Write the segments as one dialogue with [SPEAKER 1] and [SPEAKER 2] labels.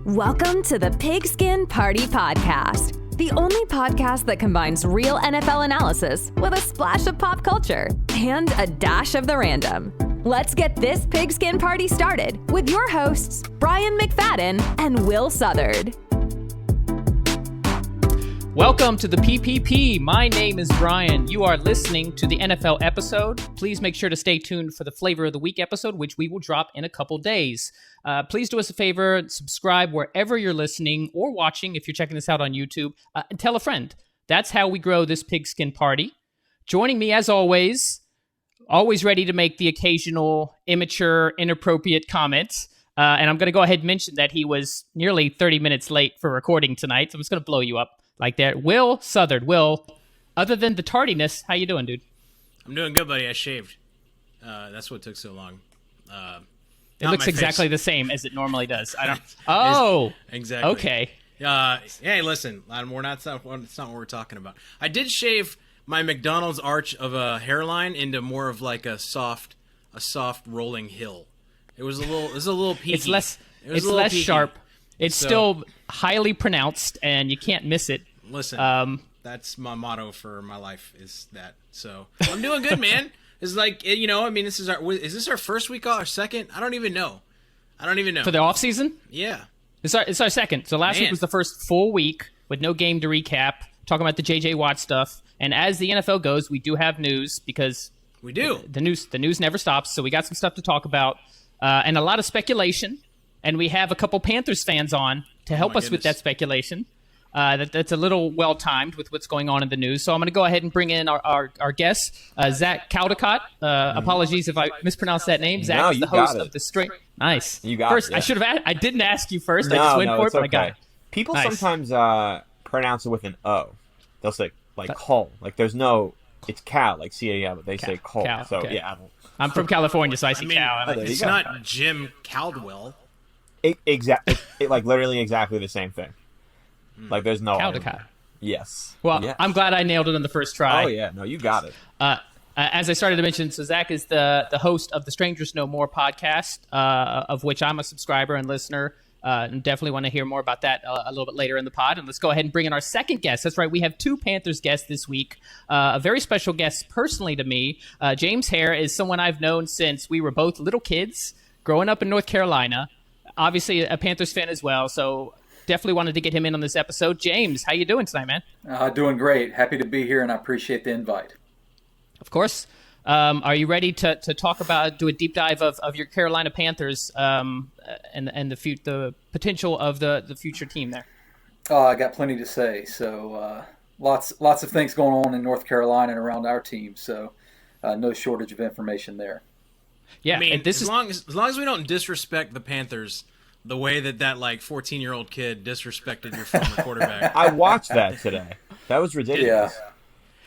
[SPEAKER 1] Welcome to the Pigskin Party Podcast, the only podcast that combines real NFL analysis with a splash of pop culture and a dash of the random. Let's get this Pigskin Party started with your hosts, Brian McFadden and Will Southard.
[SPEAKER 2] Welcome to the PPP. My name is Brian. You are listening to the NFL episode. Please make sure to stay tuned for the Flavor of the Week episode, which we will drop in a couple days. Please do us a favor, subscribe wherever you're listening or watching if you're checking this out on YouTube, and tell a friend. That's how we grow this Pigskin Party. Joining me, as always ready to make the occasional immature, inappropriate comments. And I'm going to go ahead and mention that he was nearly 30 minutes late for recording tonight, so I'm just going to blow you up like that. Will Southard. Will, other than the tardiness, how you doing, dude?
[SPEAKER 3] I'm doing good, buddy. I shaved. That's what took so long.
[SPEAKER 2] It looks exactly the same as it normally does. I don't. Oh,
[SPEAKER 3] exactly.
[SPEAKER 2] Okay.
[SPEAKER 3] Hey, listen. It's not what we're talking about. I did shave my McDonald's arch of a hairline into more of like a soft rolling hill. It was a little peaky.
[SPEAKER 2] It's less peaky. Sharp. It's still highly pronounced, and you can't miss it.
[SPEAKER 3] Listen, that's my motto for my life. Is that so? I'm doing good, man. It's like, you know, I mean, is this our first week off or second? I don't even know. For the off season?
[SPEAKER 2] Yeah. It's our second. So last week was the first full week with no game to recap, talking about the J.J. Watt stuff. And as the NFL goes, we do have news because
[SPEAKER 3] we do.
[SPEAKER 2] The news never stops. So we got some stuff to talk about and a lot of speculation. And we have a couple Panthers fans on to help us with that speculation. That's a little well-timed with what's going on in the news. So I'm going to go ahead and bring in our guest, Zach Caldicott. Apologies if I mispronounced that name. Zach is the host of the String. Nice.
[SPEAKER 4] You got
[SPEAKER 2] first,
[SPEAKER 4] it. Yeah.
[SPEAKER 2] I should have I didn't ask you first. I just went for it, but I got it.
[SPEAKER 4] People sometimes pronounce it with an O. They'll say, like, call. Like, there's no, it's Cal, like C-A-L, but they say call.
[SPEAKER 2] Cal,
[SPEAKER 4] so,
[SPEAKER 2] okay.
[SPEAKER 4] yeah.
[SPEAKER 2] I'm from California, so I see Cal.
[SPEAKER 3] It's not Jim Caldwell.
[SPEAKER 4] Exactly. Like, literally exactly the same thing. Like, there's no...
[SPEAKER 2] Caldicott.
[SPEAKER 4] Yes.
[SPEAKER 2] Well, yes. I'm glad I nailed it on the first try.
[SPEAKER 4] Oh, yeah. No, you got it.
[SPEAKER 2] As I started to mention, so Zach is the host of the Strangers Know More podcast, of which I'm a subscriber and listener, and definitely want to hear more about that a little bit later in the pod. And let's go ahead and bring in our second guest. That's right. We have two Panthers guests this week. A very special guest personally to me. James Haire is someone I've known since we were both little kids growing up in North Carolina. Obviously a Panthers fan as well, so definitely wanted to get him in on this episode. James, how you doing tonight, man?
[SPEAKER 5] Doing great. Happy to be here, and I appreciate the invite.
[SPEAKER 2] Of course. Are you ready to talk about, do a deep dive of your Carolina Panthers and the potential of the future team there?
[SPEAKER 5] I got plenty to say. So lots of things going on in North Carolina and around our team. So no shortage of information there.
[SPEAKER 2] Yeah,
[SPEAKER 3] I mean, as long as we don't disrespect the Panthers the way that like 14-year-old kid disrespected your former quarterback.
[SPEAKER 4] I watched that today. That was ridiculous.
[SPEAKER 3] Yeah.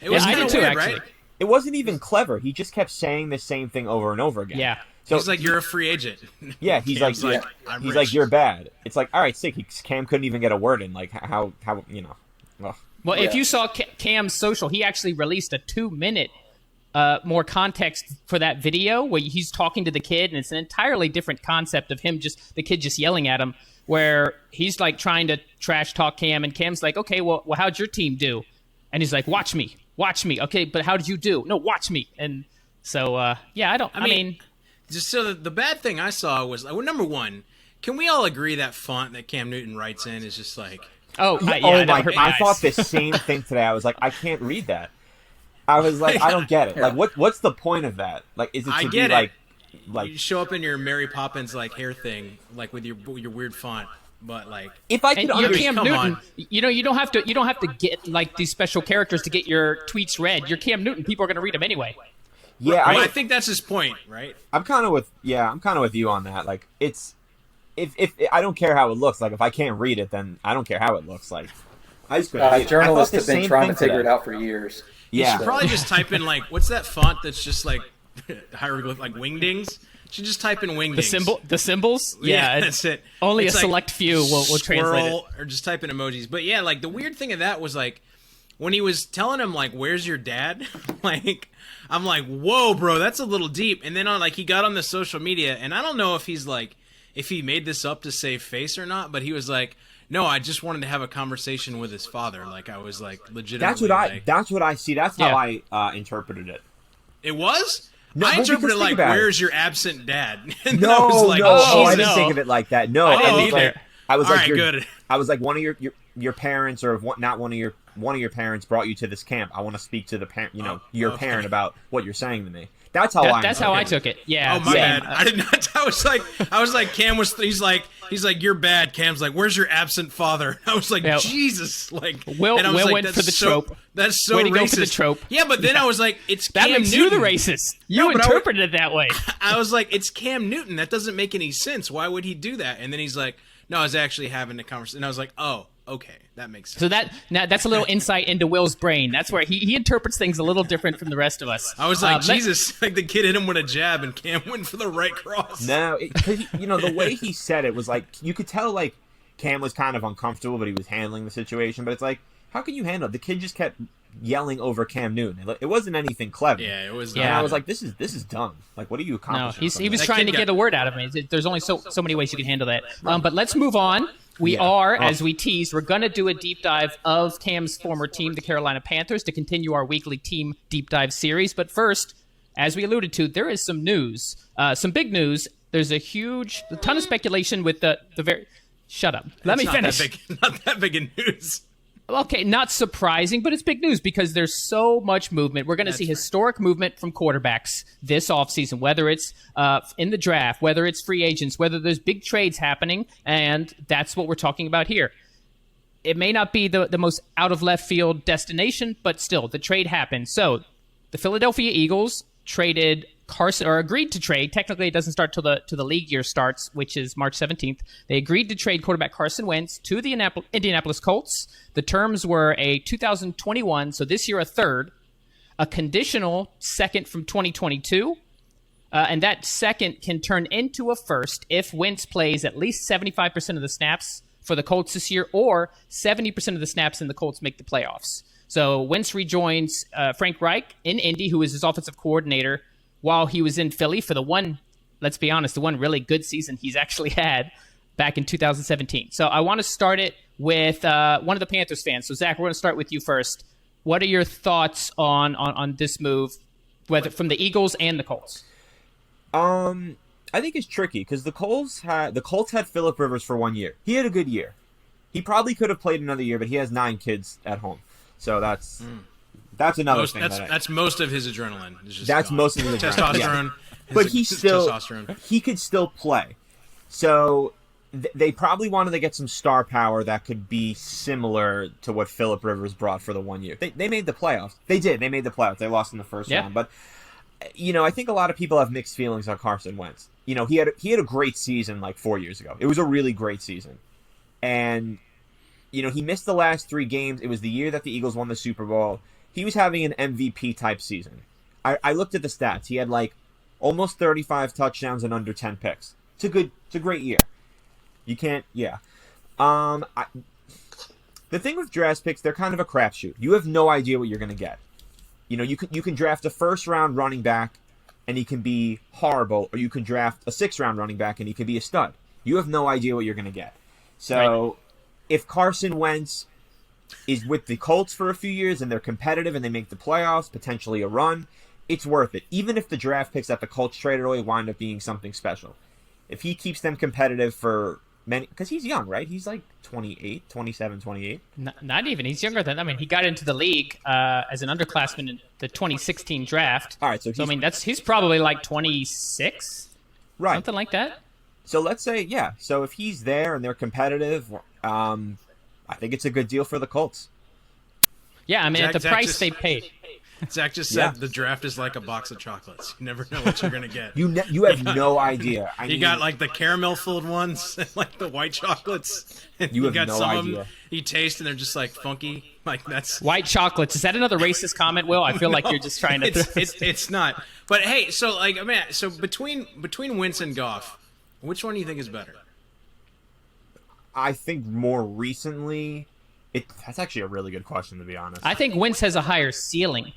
[SPEAKER 3] It was
[SPEAKER 2] kind of
[SPEAKER 3] weird,
[SPEAKER 2] actually.
[SPEAKER 3] Right?
[SPEAKER 4] It wasn't even clever. He just kept saying the same thing over and over again.
[SPEAKER 2] Yeah.
[SPEAKER 4] So
[SPEAKER 3] he's like, you're a free agent.
[SPEAKER 4] Yeah, he's like,
[SPEAKER 3] I'm rich.
[SPEAKER 4] like, you're bad. It's like, all right, sick. Cam couldn't even get a word in. Like, how you know.
[SPEAKER 2] Well, if you saw Cam's social, he actually released a 2-minute more context for that video where he's talking to the kid, and it's an entirely different concept of the kid just yelling at him, where he's like trying to trash talk Cam, and Cam's like, okay, well how'd your team do? And he's like, watch me. Okay, but how did you do? No, watch me. And so, I mean,
[SPEAKER 3] just so the bad thing I saw was, number one, can we all agree that font that Cam Newton writes in is just like,
[SPEAKER 4] I thought the same thing today. I was like, I can't read that. I was like, I don't get it. Like, what's the point of that? Like, is it to be like
[SPEAKER 3] you show up in your Mary Poppins like hair thing, like with your weird font, but like
[SPEAKER 4] if I could
[SPEAKER 2] Cam Newton, you don't have to get like these special characters to get your tweets read. You're Cam Newton. People are going to read them anyway.
[SPEAKER 4] Yeah,
[SPEAKER 3] I think that's his point, right?
[SPEAKER 4] I'm kind of with you on that. Like, it's if I don't care how it looks. Like, if I can't read it, then I don't care how it looks. Like, I just
[SPEAKER 5] journalists have been trying to figure it out for years.
[SPEAKER 3] Yeah, you should probably just type in like, what's that font that's just like hieroglyph, like wingdings? You should just type in wingdings.
[SPEAKER 2] The symbols?
[SPEAKER 3] Yeah, that's it.
[SPEAKER 2] Only
[SPEAKER 3] it's
[SPEAKER 2] a select few will translate it.
[SPEAKER 3] Or just type in emojis. But yeah, like the weird thing of that was like when he was telling him like, "Where's your dad?" Like, I'm like, "Whoa, bro, that's a little deep." And then he got on the social media, and I don't know if he's like if he made this up to save face or not, but he was like, no, I just wanted to have a conversation with his father. Like, I was like, legitimately.
[SPEAKER 4] That's what I see. That's how I interpreted it.
[SPEAKER 3] It was?
[SPEAKER 4] No,
[SPEAKER 3] I interpreted it like, where's your absent dad? And
[SPEAKER 4] no,
[SPEAKER 3] I was like,
[SPEAKER 4] I didn't think of it like that. No,
[SPEAKER 3] I didn't either.
[SPEAKER 4] I was
[SPEAKER 3] all
[SPEAKER 4] like,
[SPEAKER 3] right, good.
[SPEAKER 4] I was like, one of your parents, or not one of your parents brought you to this camp. I want to speak to the parent, your parent about what you're saying to me. That's how I
[SPEAKER 2] took it. Yeah.
[SPEAKER 3] Oh my bad. I did not. I was like, Cam was. He's like, you're bad. Cam's like, where's your absent father? I was like, Jesus. Like,
[SPEAKER 2] Will
[SPEAKER 3] and I was like,
[SPEAKER 2] went for the trope.
[SPEAKER 3] That's so
[SPEAKER 2] Way to
[SPEAKER 3] racist.
[SPEAKER 2] Go for the trope.
[SPEAKER 3] Yeah, but then I was like, it's
[SPEAKER 2] that
[SPEAKER 3] Cam
[SPEAKER 2] makes
[SPEAKER 3] Newton.
[SPEAKER 2] you the racist. You interpreted it that way.
[SPEAKER 3] I was like, it's Cam Newton. That doesn't make any sense. Why would he do that? And then he's like, no, I was actually having a conversation. And I was like, oh, okay, that makes sense.
[SPEAKER 2] So that's a little insight into Will's brain. That's where he interprets things a little different from the rest of us.
[SPEAKER 3] I was like, Jesus, like the kid hit him with a jab and Cam went for the right cross.
[SPEAKER 4] No, because the way he said it was like, you could tell like Cam was kind of uncomfortable, but he was handling the situation. But it's like, how can you handle it? The kid just kept yelling over Cam Newton. It wasn't anything clever.
[SPEAKER 3] Yeah, it was.
[SPEAKER 4] And I was like, this is dumb. Like, what are you accomplishing?
[SPEAKER 2] No, he was trying to get a word out of me. There's only so many ways you can handle that. But let's move on. As we teased, we're going to do a deep dive of Cam's former team, the Carolina Panthers, to continue our weekly team deep dive series. But first, as we alluded to, there is some news, some big news. There's a ton of speculation with the very. Shut up. Let me finish.
[SPEAKER 3] Not that big of news.
[SPEAKER 2] Okay, not surprising, but it's big news because there's so much movement. We're going to see historic movement from quarterbacks this offseason, whether it's in the draft, whether it's free agents, whether there's big trades happening, and that's what we're talking about here. It may not be the most out-of-left field destination, but still, the trade happened. So the Philadelphia Eagles traded Carson, or agreed to trade. Technically, it doesn't start till the league year starts, which is March 17th. They agreed to trade quarterback Carson Wentz to the Indianapolis Colts. The terms were a 2021, so this year a third, a conditional second from 2022, and that second can turn into a first if Wentz plays at least 75% of the snaps for the Colts this year, or 70% of the snaps and the Colts make the playoffs. So Wentz rejoins Frank Reich in Indy, who is his offensive coordinator, while he was in Philly for the one really good season he's actually had back in 2017. So I want to start it with one of the Panthers fans. So, Zach, we're going to start with you first. What are your thoughts on this move, whether from the Eagles and the Colts?
[SPEAKER 4] I think it's tricky because the Colts had Phillip Rivers for 1 year. He had a good year. He probably could have played another year, but he has 9 kids at home. So that's another thing.
[SPEAKER 3] That's most of his adrenaline.
[SPEAKER 4] That's
[SPEAKER 3] gone.
[SPEAKER 4] most of his
[SPEAKER 3] testosterone.
[SPEAKER 4] Yeah. But he could still play. So they probably wanted to get some star power that could be similar to what Phillip Rivers brought for the 1 year. They made the playoffs. They did. They made the playoffs. They lost in the first round. But I think a lot of people have mixed feelings on Carson Wentz. He had a great season like 4 years ago. It was a really great season, and he missed the last 3 games. It was the year that the Eagles won the Super Bowl. He was having an MVP type season. I looked at the stats. He had like almost 35 touchdowns and under 10 picks. It's a great year. You can't, the thing with draft picks, they're kind of a crapshoot. You have no idea what you're going to get. You can draft a first round running back and he can be horrible, or you can draft a 6th round running back and he can be a stud. You have no idea what you're going to get. So if Carson Wentz is with the Colts for a few years and they're competitive and they make the playoffs, potentially a run, it's worth it. Even if the draft picks that the Colts traded away wind up being something special. If he keeps them competitive for many, because he's young, right? He's like 28, 27, 28.
[SPEAKER 2] Not even. He's younger than, he got into the league as an underclassman in the 2016 draft.
[SPEAKER 4] All right. So
[SPEAKER 2] he's probably like 26,
[SPEAKER 4] right?
[SPEAKER 2] Something like that.
[SPEAKER 4] So let's say, so if he's there and they're competitive, I think it's a good deal for the Colts.
[SPEAKER 2] Yeah, at the price they paid.
[SPEAKER 3] Zach just said the draft is like a box of chocolates. You never know what you're going to get.
[SPEAKER 4] You have no idea.
[SPEAKER 3] You got like the caramel-filled ones and like the white chocolates. And
[SPEAKER 4] you have
[SPEAKER 3] got
[SPEAKER 4] no
[SPEAKER 3] some
[SPEAKER 4] idea.
[SPEAKER 3] Of them you taste and they're just like funky. Like that's
[SPEAKER 2] white chocolates. Is that another racist comment, Will? I feel like you're just trying to.
[SPEAKER 3] It's not. But hey, so between Wentz and Goff, which one do you think is better?
[SPEAKER 4] I think more recently, that's actually a really good question, to be honest.
[SPEAKER 2] I think Wentz has a higher ceiling,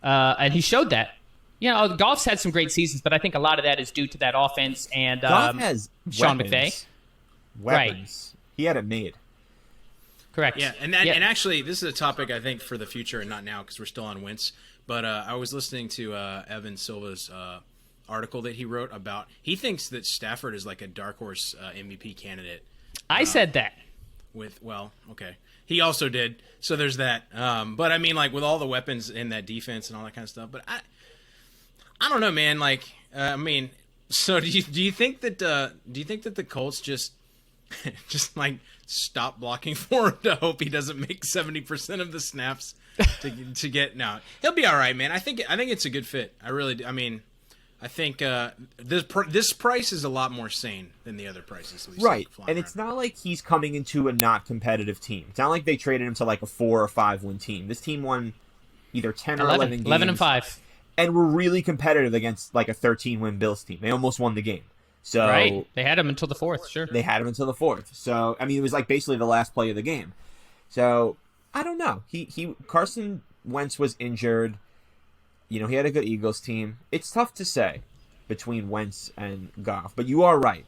[SPEAKER 2] and he showed that. Goff's had some great seasons, but I think a lot of that is due to that offense and
[SPEAKER 4] Goff has
[SPEAKER 2] Sean
[SPEAKER 4] weapons.
[SPEAKER 2] McVay.
[SPEAKER 4] Weapons. He had it made.
[SPEAKER 2] Correct.
[SPEAKER 3] Yeah, and actually, this is a topic I think for the future and not now because we're still on Wentz. But I was listening to Evan Silva's article that he wrote about. He thinks that Stafford is like a dark horse MVP candidate.
[SPEAKER 2] I said that.
[SPEAKER 3] Okay. He also did. So there's that. But I mean, like with all the weapons in that defense and all that kind of stuff. But I don't know, man. Like, so do you think that the Colts just like stop blocking for him to hope he doesn't make 70% of the snaps to get? No, he'll be all right, man. I think it's a good fit. I really do. I mean, I think this price is a lot more sane than the other prices.
[SPEAKER 4] Right, and it's not like he's coming into a not competitive team. It's not like they traded him to like a 4 or 5 win team. This team won either 10 or 11 games.
[SPEAKER 2] 11 and 5.
[SPEAKER 4] And were really competitive against like a 13-win Bills team. They almost won the game. So
[SPEAKER 2] right. They had him until the 4th, sure.
[SPEAKER 4] They had him until the 4th. So, I mean, it was like basically the last play of the game. So, I don't know. Carson Wentz was injured. He had a good Eagles team. It's tough to say between Wentz and Goff. But you are right.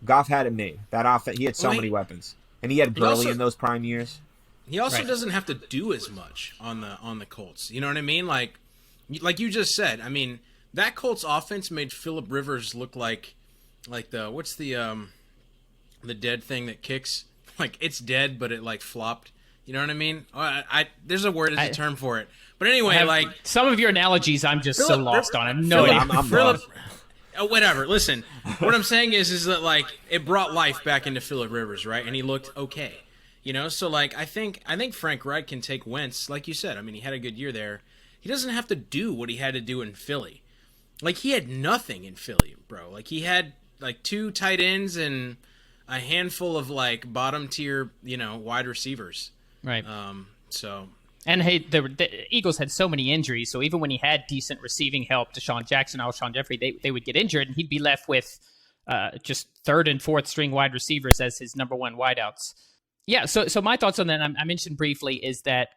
[SPEAKER 4] Goff had it made. That offense, he had so many weapons. And he had Gurley in those prime years.
[SPEAKER 3] He also doesn't have to do as much on the Colts. You know what I mean? Like you just said, I mean, that Colts offense made Phillip Rivers look like what's the dead thing that kicks? Like it's dead, but it like flopped. You know what I mean? There's a word, there's a term for it. But anyway, like
[SPEAKER 2] some of your analogies, I'm just so lost on. I have no idea.
[SPEAKER 4] I'm lost.
[SPEAKER 3] Whatever. Listen, what I'm saying is that like it brought life back into Phillip Rivers, right? And he looked okay. So like I think Frank Reich can take Wentz, like you said. I mean, he had a good year there. He doesn't have to do what he had to do in Philly. Like, he had nothing in Philly, bro. Like, he had, like, 2 tight ends and a handful of, like, bottom-tier, wide receivers.
[SPEAKER 2] Right.
[SPEAKER 3] So...
[SPEAKER 2] And, hey, the Eagles had so many injuries, so even when he had decent receiving help, Deshaun Jackson, Alshon Jeffrey, they would get injured, and he'd be left with just 3rd and 4th string wide receivers as his number 1 wideouts. Yeah, so my thoughts on that, I mentioned briefly, is that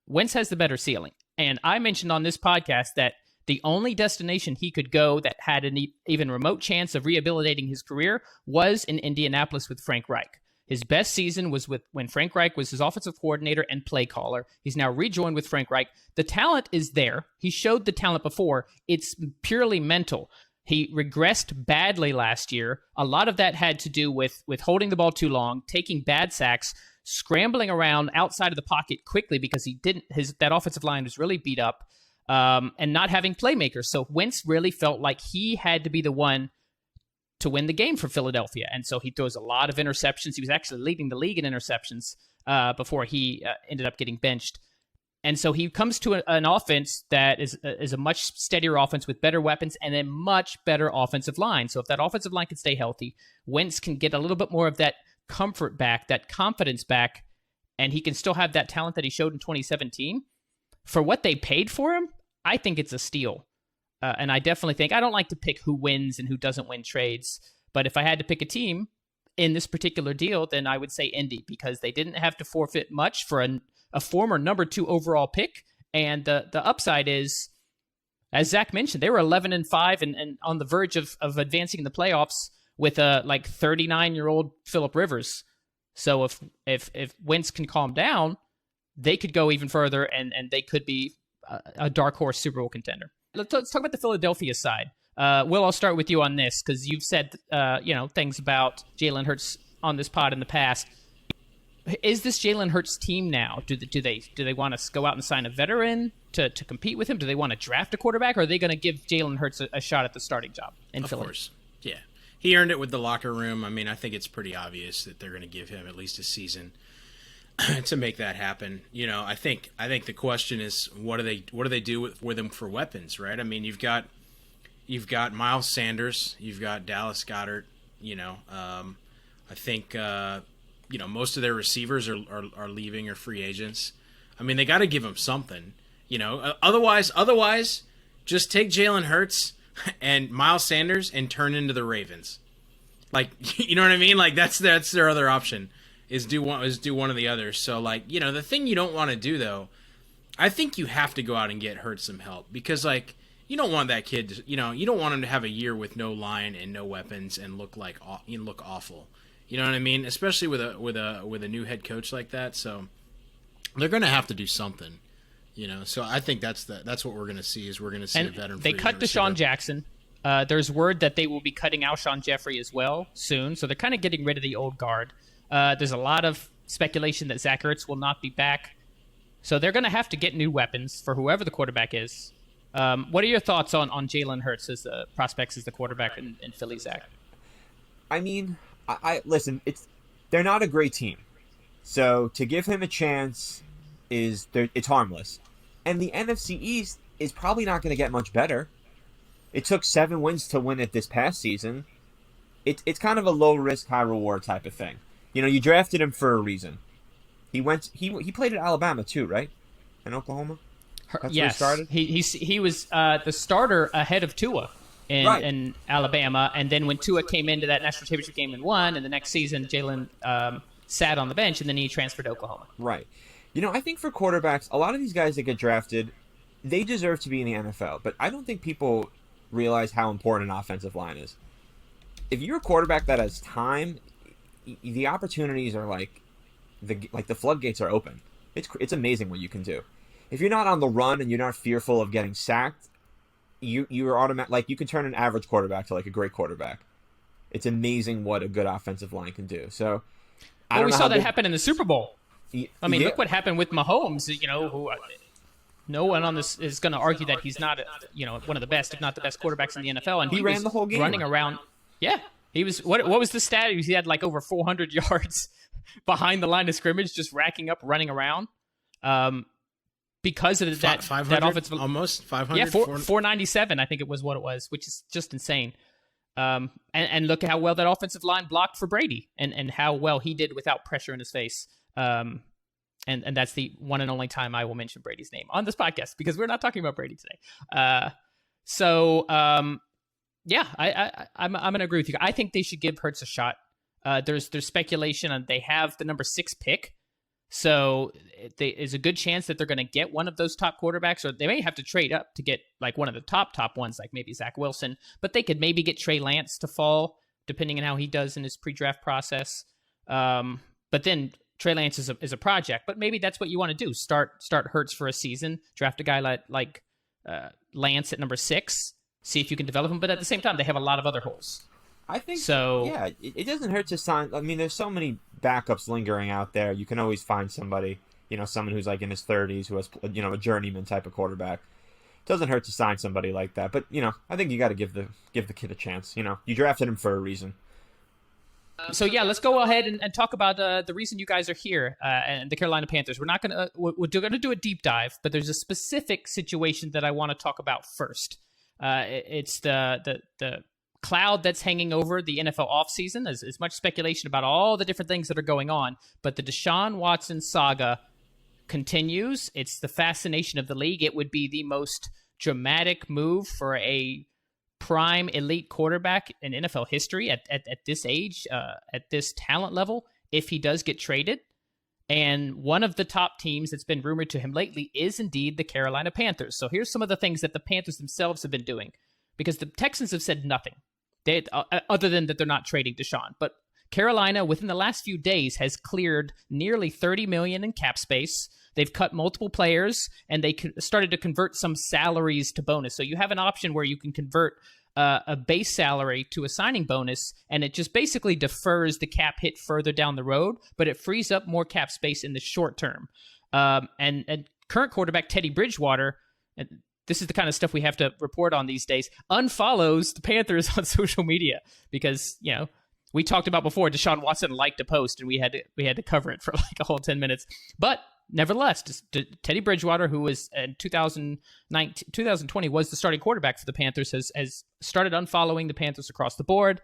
[SPEAKER 2] Wentz has the better ceiling. And I mentioned on this podcast that the only destination he could go that had an even remote chance of rehabilitating his career was in Indianapolis with Frank Reich. His best season was when Frank Reich was his offensive coordinator and play caller. He's now rejoined with Frank Reich. The talent is there. He showed the talent before. It's purely mental. He regressed badly last year. A lot of that had to do with holding the ball too long, taking bad sacks, scrambling around outside of the pocket quickly because that offensive line was really beat up, and not having playmakers. So Wentz really felt like he had to be the one to win the game for Philadelphia. And so he throws a lot of interceptions. He was actually leading the league in interceptions before he ended up getting benched. And so he comes to an offense that is a much steadier offense with better weapons and a much better offensive line. So if that offensive line can stay healthy, Wentz can get a little bit more of that comfort back, that confidence back, and he can still have that talent that he showed in 2017. For what they paid for him, I think it's a steal. And I definitely think, I don't like to pick who wins and who doesn't win trades, but if I had to pick a team in this particular deal, then I would say Indy, because they didn't have to forfeit much for a former number 2 overall pick. And the upside is, as Zach mentioned, they were 11 and 5 and on the verge of advancing in the playoffs with a 39-year-old Phillip Rivers. So if Wentz can calm down, they could go even further and they could be a dark horse Super Bowl contender. Let's talk about the Philadelphia side. Will, I'll start with you on this because you've said things about Jalen Hurts on this pod in the past. Is this Jalen Hurts team now? Do they want to go out and sign a veteran to compete with him? Do they want to draft a quarterback, or are they going to give Jalen Hurts a shot at the starting job in Philly? Of course,
[SPEAKER 3] yeah. He earned it with the locker room. I mean, I think it's pretty obvious that they're going to give him at least a season to make that happen. I think the question is what do they do with him for weapons, right? I mean, you've got Miles Sanders, you've got Dallas Goedert. I think most of their receivers are leaving or free agents. I mean, they got to give him something. Otherwise, just take Jalen Hurts and Miles Sanders and turn into the Ravens. Like, you know what I mean? Like that's their other option is do one of the others. So the thing you don't want to do though, I think you have to go out and get Hurts some help because you don't want that kid to, you don't want him to have a year with no line and no weapons and look awful. You know what I mean? Especially with a new head coach like that. So they're going to have to do something. So I think that's what we're going to see a veteran.
[SPEAKER 2] They cut Deshaun Jackson. There's word that they will be cutting Alshon Jeffrey as well soon. So they're kind of getting rid of the old guard. There's a lot of speculation that Zach Ertz will not be back. So they're going to have to get new weapons for whoever the quarterback is. What are your thoughts on Jalen Hurts as the prospects as the quarterback in Philly, Zach?
[SPEAKER 4] I mean, I listen. They're not a great team, so to give him a chance it's harmless. And the NFC East is probably not going to get much better. It took 7 wins to win it this past season. It's kind of a low risk, high reward type of thing. You drafted him for a reason. He played at Alabama too, right? In Oklahoma. That's
[SPEAKER 2] yes,
[SPEAKER 4] where he started.
[SPEAKER 2] He was the starter ahead of Tua in Alabama, and then when Tua came into that national championship game and won, and the next season Jalen sat on the bench, and then he transferred to Oklahoma.
[SPEAKER 4] Right. I think for quarterbacks, a lot of these guys that get drafted, they deserve to be in the NFL, but I don't think people realize how important an offensive line is. If you're a quarterback that has time, the opportunities are like the floodgates are open. It's amazing what you can do. If you're not on the run and you're not fearful of getting sacked, you're automatic. Like, you can turn an average quarterback to like a great quarterback. It's amazing what a good offensive line can do. So,
[SPEAKER 2] we saw that happen in the Super Bowl. I mean, look what happened with Mahomes. Who no one on this is going to argue that he's not, one of the best, if not the best quarterbacks in the NFL. And
[SPEAKER 4] he ran the whole game
[SPEAKER 2] running around. Yeah, he was. What was the stat? He had like over 400 yards behind the line of scrimmage, just racking up, running around. Because of that offensive,
[SPEAKER 3] almost 500.
[SPEAKER 2] Yeah, 497, I think it was what it was, which is just insane. And look at how well that offensive line blocked for Brady, and how well he did without pressure in his face. And that's the one and only time I will mention Brady's name on this podcast, because we're not talking about Brady today. Yeah, I'm going to agree with you. I think they should give Hurts a shot. There's speculation on they have the number 6 pick. So there's a good chance that they're going to get one of those top quarterbacks, or they may have to trade up to get like one of the top ones, like maybe Zach Wilson. But they could maybe get Trey Lance to fall, depending on how he does in his pre-draft process. But then Trey Lance is a project. But maybe that's what you want to do. Start Hurts for a season, draft a guy like Lance at number 6, see if you can develop him. But at the same time, they have a lot of other holes.
[SPEAKER 4] I think
[SPEAKER 2] so.
[SPEAKER 4] Yeah, it doesn't hurt to sign. I mean, there's so many backups lingering out there. You can always find somebody, someone who's like in his 30s who has, a journeyman type of quarterback. It doesn't hurt to sign somebody like that. But I think you got to give the kid a chance. You drafted him for a reason.
[SPEAKER 2] So yeah, let's go ahead and talk about the reason you guys are here and the Carolina Panthers. We're not gonna we're gonna do a deep dive, but there's a specific situation that I want to talk about first. It's the cloud that's hanging over the NFL offseason. There's much speculation about all the different things that are going on, but the Deshaun Watson saga continues. It's the fascination of the league. It would be the most dramatic move for a prime elite quarterback in NFL history at this age, at this talent level, if he does get traded. And one of the top teams that's been rumored to him lately is indeed the Carolina Panthers. So here's some of the things that the Panthers themselves have been doing, because the Texans have said nothing. Other than that they're not trading Deshaun. But Carolina, within the last few days, has cleared nearly $30 million in cap space. They've cut multiple players, and they started to convert some salaries to bonus. So you have an option where you can convert a base salary to a signing bonus, and it just basically defers the cap hit further down the road, but it frees up more cap space in the short term. And current quarterback Teddy Bridgewater, this is the kind of stuff we have to report on these days, unfollows the Panthers on social media because, we talked about before, Deshaun Watson liked a post and we had to cover it for like a whole 10 minutes. But nevertheless, Teddy Bridgewater, who was in 2020 was the starting quarterback for the Panthers, has started unfollowing the Panthers across the board.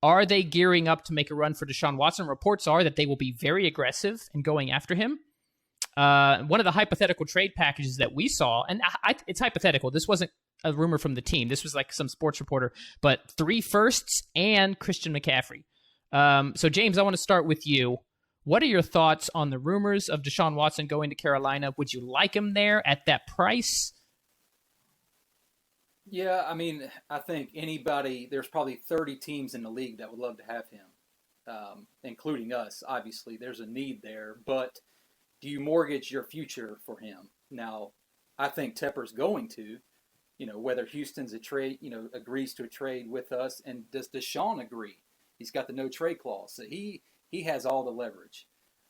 [SPEAKER 2] Are they gearing up to make a run for Deshaun Watson? Reports are that they will be very aggressive in going after him. One of the hypothetical trade packages that we saw, and it's hypothetical. This wasn't a rumor from the team. This was like some sports reporter, but 3 firsts and Christian McCaffrey. So James, I want to start with you. What are your thoughts on the rumors of Deshaun Watson going to Carolina? Would you like him there at that price?
[SPEAKER 5] Yeah, I mean, I think there's probably 30 teams in the league that would love to have him, including us. Obviously, there's a need there, but do you mortgage your future for him? Now, I think Tepper's going to, whether Houston's agrees to a trade with us, and does Deshaun agree? He's got the no trade clause, so he has all the leverage.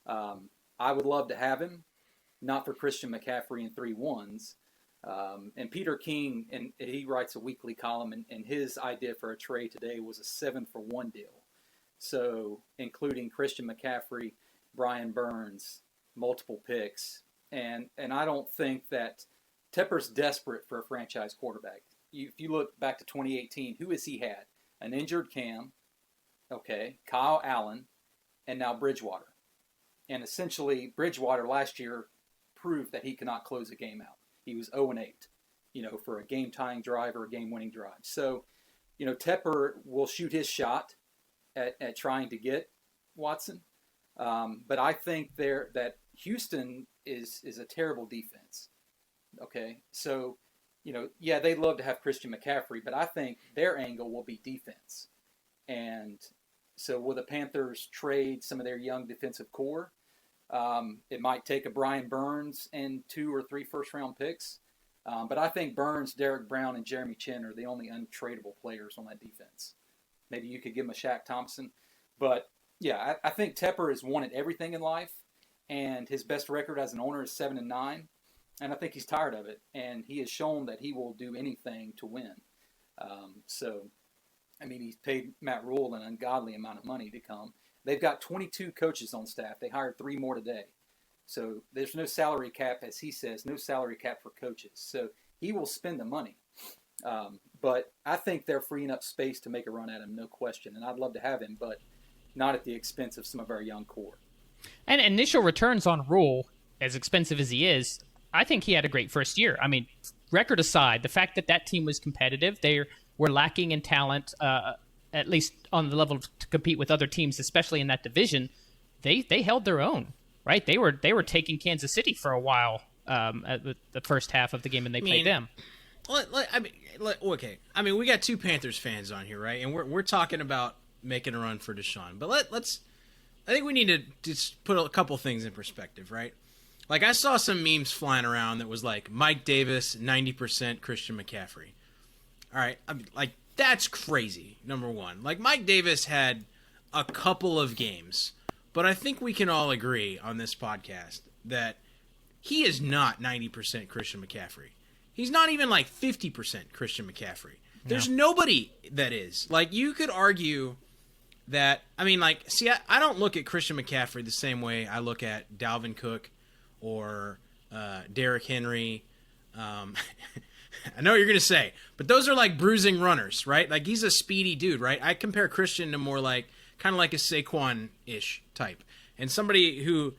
[SPEAKER 5] I would love to have him, not for Christian McCaffrey and 3-1s. And Peter King, and he writes a weekly column, and his idea for a trade today was a 7-for-1 deal. So including Christian McCaffrey, Brian Burns, multiple picks. And I don't think that Tepper's desperate for a franchise quarterback. If you look back to 2018, who has he had? An injured Cam, Kyle Allen, and now Bridgewater. And essentially, Bridgewater last year proved that he cannot close a game out. He was 0-8, for a game-tying drive or a game-winning drive. So, Tepper will shoot his shot at trying to get Watson. But I think that Houston is a terrible defense. Okay, so, they'd love to have Christian McCaffrey, but I think their angle will be defense. And so will the Panthers trade some of their young defensive core? It might take a Brian Burns and 2 or 3 first-round picks. But I think Burns, Derek Brown, and Jeremy Chin are the only untradeable players on that defense. Maybe you could give him a Shaq Thompson. But, yeah, I think Tepper has wanted everything in life, and his best record as an owner is 7-9. And I think he's tired of it, and he has shown that he will do anything to win. He's paid Matt Rule an ungodly amount of money to come. They've got 22 coaches on staff. They hired 3 more today. So there's no salary cap, as he says, no salary cap for coaches. So he will spend the money. But I think they're freeing up space to make a run at him, no question. And I'd love to have him, but not at the expense of some of our young core.
[SPEAKER 2] And initial returns on Rule, as expensive as he is, I think he had a great first year. I mean, record aside, the fact that team was competitive, they were lacking in talent, at least on the level to compete with other teams, especially in that division, they held their own, right? They were taking Kansas City for a while at the first half of the game, and they played them.
[SPEAKER 3] Okay. I mean, we got 2 Panthers fans on here, right? And we're talking about making a run for Deshaun. But I think we need to just put a couple things in perspective, right? Like, I saw some memes flying around that was like, Mike Davis, 90% Christian McCaffrey. All right, I mean, like, that's crazy, number one. Like, Mike Davis had a couple of games, but I think we can all agree on this podcast that he is not 90% Christian McCaffrey. He's not even like 50% Christian McCaffrey. There's nobody that is. Like, you could argue that, I mean, like, see, I don't look at Christian McCaffrey the same way I look at Dalvin Cook or Derrick Henry. I know what you're going to say, but those are like bruising runners, right? Like, he's a speedy dude, right? I compare Christian to more like, kind of like a Saquon-ish type. And somebody who,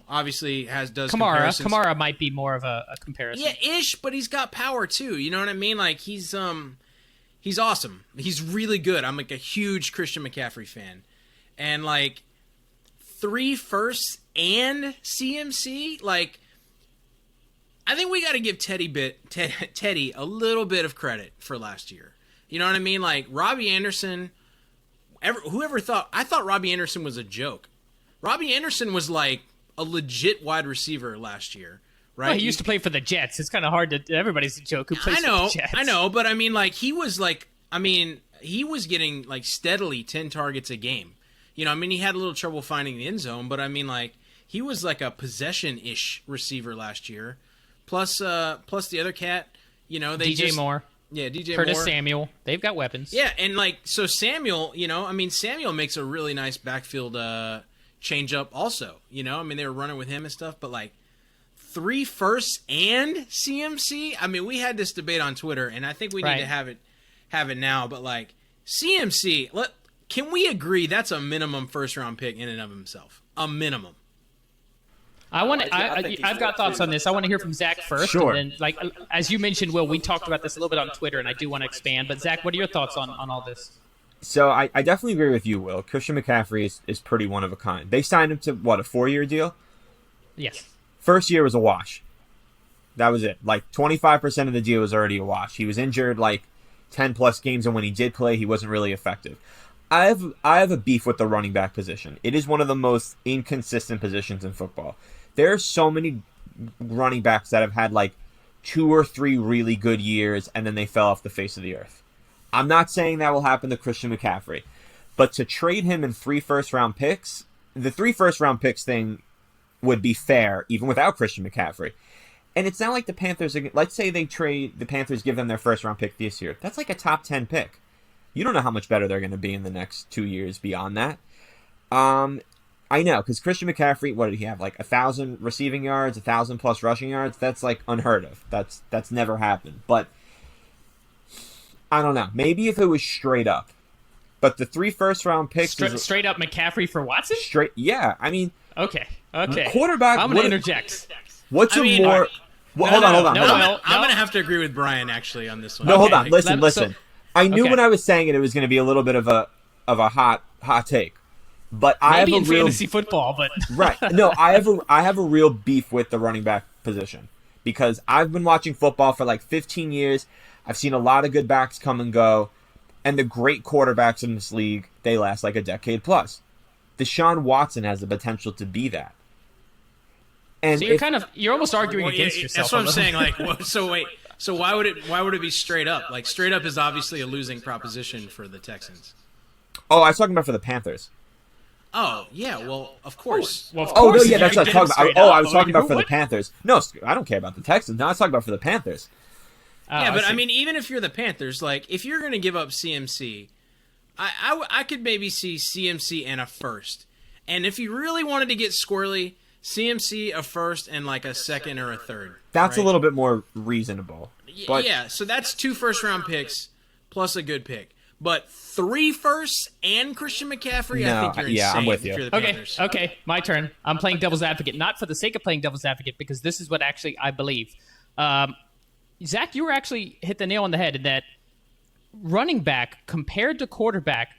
[SPEAKER 3] obviously does comparisons.
[SPEAKER 2] Kamara might be more of a comparison.
[SPEAKER 3] Yeah, ish, but he's got power too. You know what I mean? Like, he's awesome. He's really good. I'm like a huge Christian McCaffrey fan. And like 3 firsts and CMC, like, I think we got to give Teddy a little bit of credit for last year. You know what I mean? Like, Robbie Anderson, whoever thought, I thought Robbie Anderson was a joke. Robbie Anderson was like a legit wide receiver last year, right?
[SPEAKER 2] Well, he used to play for the Jets. It's kind of hard to, everybody's a joke who plays for the Jets.
[SPEAKER 3] I know, but I mean, like, he was getting like steadily 10 targets a game. He had a little trouble finding the end zone, but I mean, like, he was like a possession-ish receiver last year. Plus the other cat,
[SPEAKER 2] DJ Moore.
[SPEAKER 3] Yeah, DJ
[SPEAKER 2] Curtis
[SPEAKER 3] Moore.
[SPEAKER 2] Samuel. They've got weapons.
[SPEAKER 3] Yeah, and like, so Samuel, Samuel makes a really nice backfield change-up also. They were running with him and stuff, but like 3 firsts and CMC? I mean, we had this debate on Twitter, and I think we need to have it now, but like, CMC, can we agree that's a minimum first-round pick in and of himself? A minimum.
[SPEAKER 2] I've got thoughts on this. I want to hear from Zach first.
[SPEAKER 4] Sure.
[SPEAKER 2] And then, like, as you mentioned, Will, we talked about this a little bit on Twitter, and I do want to expand. But Zach, what are your thoughts on all this?
[SPEAKER 4] So I definitely agree with you, Will. Christian McCaffrey is pretty one of a kind. They signed him to, a 4-year deal?
[SPEAKER 2] Yes.
[SPEAKER 4] First year was a wash. That was it. Like 25% of the deal was already a wash. He was injured like 10 plus games, and when he did play, he wasn't really effective. I have a beef with the running back position. It is one of the most inconsistent positions in football. There are so many running backs that have had like 2 or 3 really good years, and then they fell off the face of the earth. I'm not saying that will happen to Christian McCaffrey, but to trade him in 3 first-round picks, the 3 first-round picks thing would be fair even without Christian McCaffrey. And it's not like the Panthers, let's say the Panthers give them their first-round pick this year. That's like a top 10 pick. You don't know how much better they're going to be in the next 2 years beyond that. I know, because Christian McCaffrey, what did he have? Like 1,000 receiving yards, 1,000 plus rushing yards? That's like unheard of. That's never happened. But I don't know. Maybe if it was straight up. But the 3 first-round picks...
[SPEAKER 2] Straight up McCaffrey for Watson?
[SPEAKER 4] Yeah. I mean...
[SPEAKER 2] Okay.
[SPEAKER 4] Quarterback...
[SPEAKER 2] I'm going to interject.
[SPEAKER 4] Hold on.
[SPEAKER 3] I'm going to have to agree with Brian, actually, on this one.
[SPEAKER 4] No, hold on. Listen. I knew when I was saying it was going to be a little bit of a hot take. But I have a real...
[SPEAKER 2] fantasy football, but...
[SPEAKER 4] Right. No, I have a real beef with the running back position. Because I've been watching football for like 15 years. I've seen a lot of good backs come and go. And the great quarterbacks in this league, they last like a decade plus. Deshaun Watson has the potential to be that. And
[SPEAKER 2] so you're almost arguing against yourself.
[SPEAKER 3] That's what I'm saying. Like, so why would it be straight up? Like, straight up is obviously a losing proposition for the Texans.
[SPEAKER 4] Oh, I was talking about for the Panthers.
[SPEAKER 3] Oh, yeah, well, of course.
[SPEAKER 2] Well, of course.
[SPEAKER 4] Oh, no, yeah, that's what I was talking about. I was talking about for the Panthers. No, I don't care about the Texans. No, I was talking about for the Panthers.
[SPEAKER 3] Yeah, but I mean, even if you're the Panthers, like, if you're going to give up CMC, I could maybe see CMC and a first. And if you really wanted to get squirrely, CMC, a first, and like a second or a third.
[SPEAKER 4] That's right? A little bit more reasonable. But...
[SPEAKER 3] Yeah, so that's 2 first-round picks plus a good pick. But 3 firsts and Christian McCaffrey,
[SPEAKER 4] no,
[SPEAKER 3] I think you're insane.
[SPEAKER 4] Yeah, I'm with you.
[SPEAKER 3] If you're the Panthers.
[SPEAKER 2] Okay, my turn. I'm playing devil's advocate, not for the sake of playing devil's advocate, because this is what actually I believe. Zach, you were actually hit the nail on the head in that running back compared to quarterback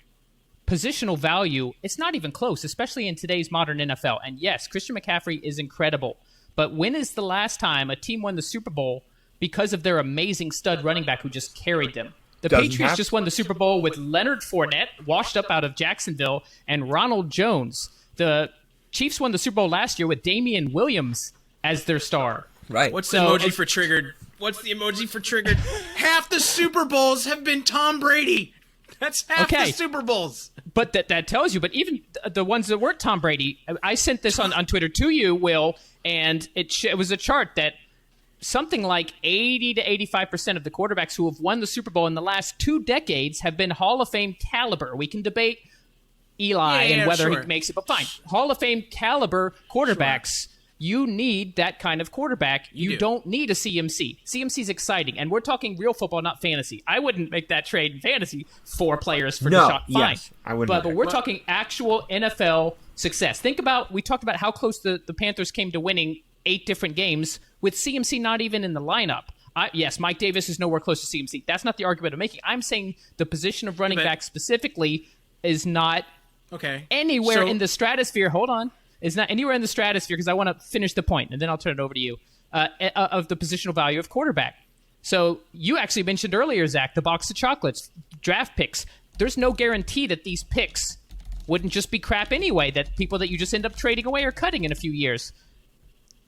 [SPEAKER 2] positional value, it's not even close, especially in today's modern NFL. And yes, Christian McCaffrey is incredible. But when is the last time a team won the Super Bowl because of their amazing stud running back who just carried them? The Patriots just won the Super Bowl with Leonard Fournette, washed up out of Jacksonville, and Ronald Jones. The Chiefs won the Super Bowl last year with Damian Williams as their star.
[SPEAKER 4] Right.
[SPEAKER 3] What's the emoji for triggered? Half the Super Bowls have been Tom Brady. That's half the Super Bowls.
[SPEAKER 2] But that tells you, but even the ones that weren't Tom Brady, I sent this on Twitter to you, Will, and it was a chart that something like 80 to 85% of the quarterbacks who have won the Super Bowl in the last 2 decades have been Hall of Fame caliber. We can debate Eli and whether he makes it, but fine. Hall of Fame caliber quarterbacks, you need that kind of quarterback. You don't need a CMC. CMC's exciting, and we're talking real football, not fantasy. I wouldn't make that trade in fantasy, 4 players for Deshaun. Fine.
[SPEAKER 4] Yes, I wouldn't.
[SPEAKER 2] But we're talking actual NFL success. We talked about how close the Panthers came to winning 8 different games with CMC not even in the lineup. Yes, Mike Davis is nowhere close to CMC. That's not the argument I'm making. I'm saying the position of running back specifically is not anywhere in the stratosphere. Hold on. It's not anywhere in the stratosphere, because I want to finish the point, and then I'll turn it over to you, of the positional value of quarterback. So you actually mentioned earlier, Zach, the box of chocolates, draft picks. There's no guarantee that these picks wouldn't just be crap anyway, that people that you just end up trading away or cutting in a few years.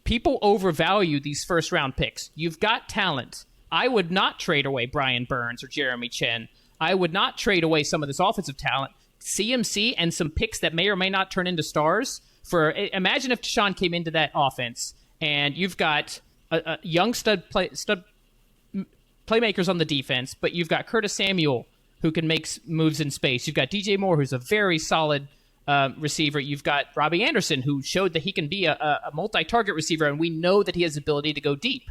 [SPEAKER 2] People overvalue these first-round picks. You've got talent. I would not trade away Brian Burns or Jeremy Chen. I would not trade away some of this offensive talent. CMC and some picks that may or may not turn into stars. Imagine if Deshaun came into that offense and you've got a young stud playmakers on the defense, but you've got Curtis Samuel who can make moves in space. You've got DJ Moore, who's a very solid receiver. You've got Robbie Anderson, who showed that he can be a multi-target receiver, and we know that he has the ability to go deep.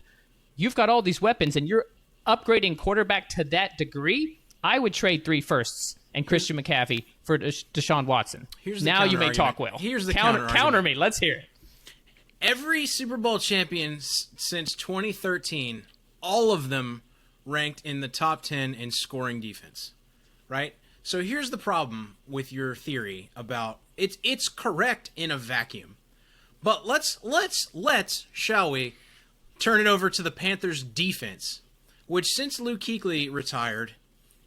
[SPEAKER 2] You've got all these weapons, and you're upgrading quarterback to that degree. I would trade 3 firsts and Christian McCaffrey for Deshaun Watson. Now you may talk, Will.
[SPEAKER 3] Here's the
[SPEAKER 2] counter me. Let's hear it.
[SPEAKER 3] Every Super Bowl champion since 2013, all of them ranked in the top 10 in scoring defense, right? So here's the problem with your theory about it's correct in a vacuum, but let's shall we turn it over to the Panthers defense, which since Luke Kuechly retired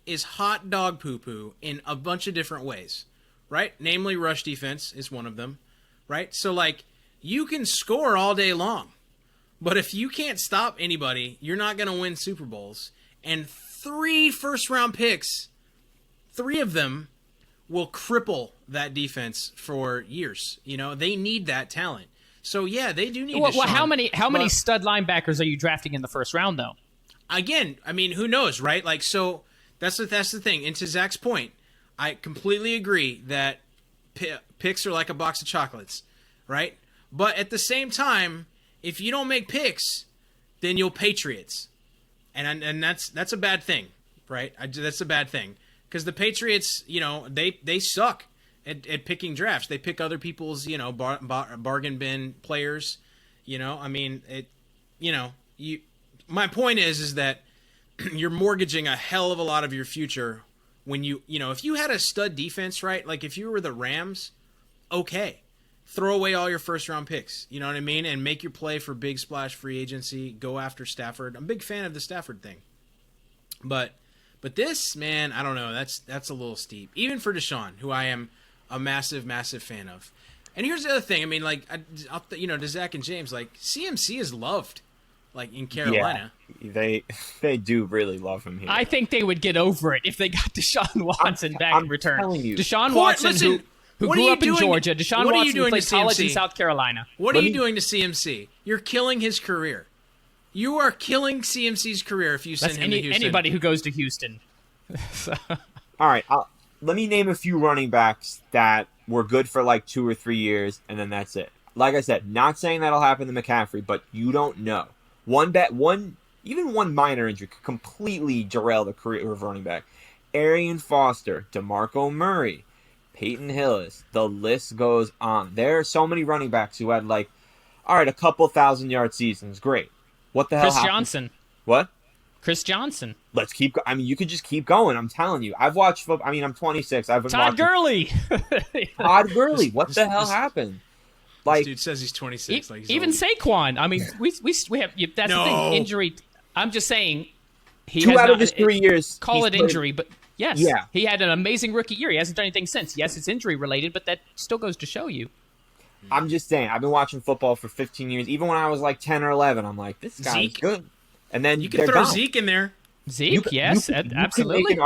[SPEAKER 3] is hot dog poo-poo in a bunch of different ways, right? Namely, rush defense is one of them, right? So, like, you can score all day long, but if you can't stop anybody, you're not going to win Super Bowls. And 3 first-round picks, 3 of them will cripple that defense for years. You know, they need that talent. So, yeah, they do need
[SPEAKER 2] Well, how many stud linebackers are you drafting in the first round, though?
[SPEAKER 3] Again, I mean, who knows, right? Like, so that's the thing. And to Zach's point, I completely agree that picks are like a box of chocolates, right? But at the same time, if you don't make picks, then you'll Patriots. And that's a bad thing, right? That's a bad thing. Because the Patriots, you know, they suck at picking drafts. They pick other people's, you know, bargain bin players. You know, I mean, my point is that you're mortgaging a hell of a lot of your future when you know, if you had a stud defense, right? Like if you were the Rams, okay. Throw away all your first-round picks, you know what I mean? And make your play for big splash free agency. Go after Stafford. I'm a big fan of the Stafford thing. But this, man, I don't know. That's a little steep. Even for Deshaun, who I am a massive, massive fan of. And here's the other thing. I mean, like, you know, to Zach and James, like, CMC is loved, like, in Carolina.
[SPEAKER 4] Yeah, they do really love him here.
[SPEAKER 2] I think they would get over it if they got Deshaun Watson back in return. Deshaun
[SPEAKER 3] Watson,
[SPEAKER 2] Watson, who grew up in Georgia. Deshaun Watson, who played college in South Carolina.
[SPEAKER 3] What are you doing to CMC? You're killing his career. You are killing CMC's career if you send him to Houston.
[SPEAKER 2] Anybody who goes to Houston.
[SPEAKER 4] All right, let me name a few running backs that were good for like 2 or 3 years, and then that's it. Like I said, not saying that'll happen to McCaffrey, but you don't know. Even one minor injury could completely derail the career of running back. Arian Foster, DeMarco Murray, Peyton Hillis, the list goes on. There are so many running backs who had like, all right, a couple 1,000-yard seasons. Great. What the hell happened?
[SPEAKER 2] Chris Johnson.
[SPEAKER 4] What?
[SPEAKER 2] Chris Johnson.
[SPEAKER 4] Let's keep. I mean, you could just keep going. I'm telling you. I've watched football. I mean, I'm 26. I've been
[SPEAKER 2] Todd Gurley.
[SPEAKER 4] Todd Gurley. What the hell happened?
[SPEAKER 3] Like, this dude says he's 26. Like he's
[SPEAKER 2] even
[SPEAKER 3] old.
[SPEAKER 2] Saquon. I mean, we have. That's the thing. Injury. I'm just saying. He
[SPEAKER 4] 2
[SPEAKER 2] has
[SPEAKER 4] out
[SPEAKER 2] not,
[SPEAKER 4] of his 3 years.
[SPEAKER 2] Call it injury, but yes,
[SPEAKER 4] yeah.
[SPEAKER 2] He had an amazing rookie year. He hasn't done anything since. Yes, it's injury related, but that still goes to show you.
[SPEAKER 4] I'm just saying. I've been watching football for 15 years. Even when I was like 10 or 11, I'm like, this guy's good. And then
[SPEAKER 3] you can throw Zeke in there.
[SPEAKER 2] Zeke, yes, absolutely.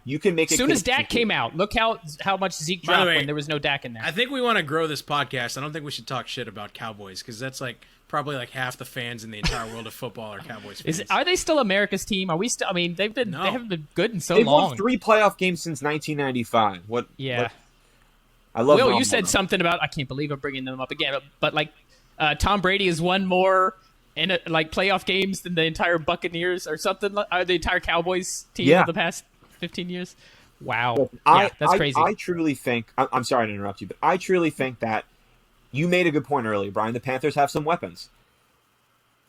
[SPEAKER 4] You can make it.
[SPEAKER 2] As soon as Dak came out, look how much Zeke dropped when there was no Dak in there.
[SPEAKER 3] I think we want to grow this podcast. I don't think we should talk shit about Cowboys because that's like probably like half the fans in the entire world of football are Cowboys fans.
[SPEAKER 2] Are they still America's team? Are we still? I mean, they haven't been good in so
[SPEAKER 4] They've
[SPEAKER 2] long.
[SPEAKER 4] won 3 playoff games since 1995. What?
[SPEAKER 2] Yeah.
[SPEAKER 4] What, I love.
[SPEAKER 2] Will, you said something about I can't believe I'm bringing them up again, but like Tom Brady has won more in like playoff games than the entire Buccaneers or something, the entire Cowboys team of the past 15 years. Wow. That's crazy.
[SPEAKER 4] I truly think, I'm sorry to interrupt you, but I truly think that you made a good point earlier, Brian. The Panthers have some weapons.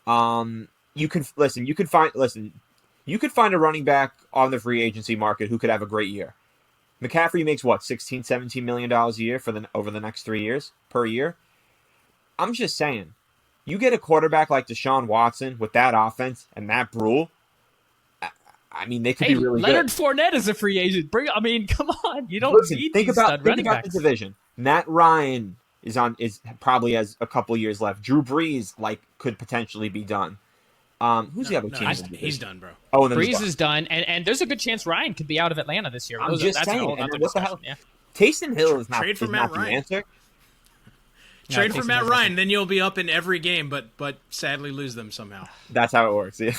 [SPEAKER 4] You can find a running back on the free agency market who could have a great year. McCaffrey makes what, $16, $17 million a year over the next 3 years per year. I'm just saying, you get a quarterback like Deshaun Watson with that offense and that Brule. I mean, they could be really
[SPEAKER 2] Leonard
[SPEAKER 4] good.
[SPEAKER 2] Fournette is a free agent. Come on, you don't need
[SPEAKER 4] think about
[SPEAKER 2] backs.
[SPEAKER 4] the division. Matt Ryan is probably has a couple years left. Drew Brees could potentially be done. Who's the other team?
[SPEAKER 3] He's done, bro.
[SPEAKER 4] Oh, and
[SPEAKER 2] Brees is done, and there's a good chance Ryan could be out of Atlanta this year.
[SPEAKER 4] I'm just saying. What the hell? Yeah. Taysom Hill is not the answer.
[SPEAKER 3] Trade for Matt Ryan, then you'll be up in every game, but sadly lose them somehow.
[SPEAKER 4] That's how it works. Yeah.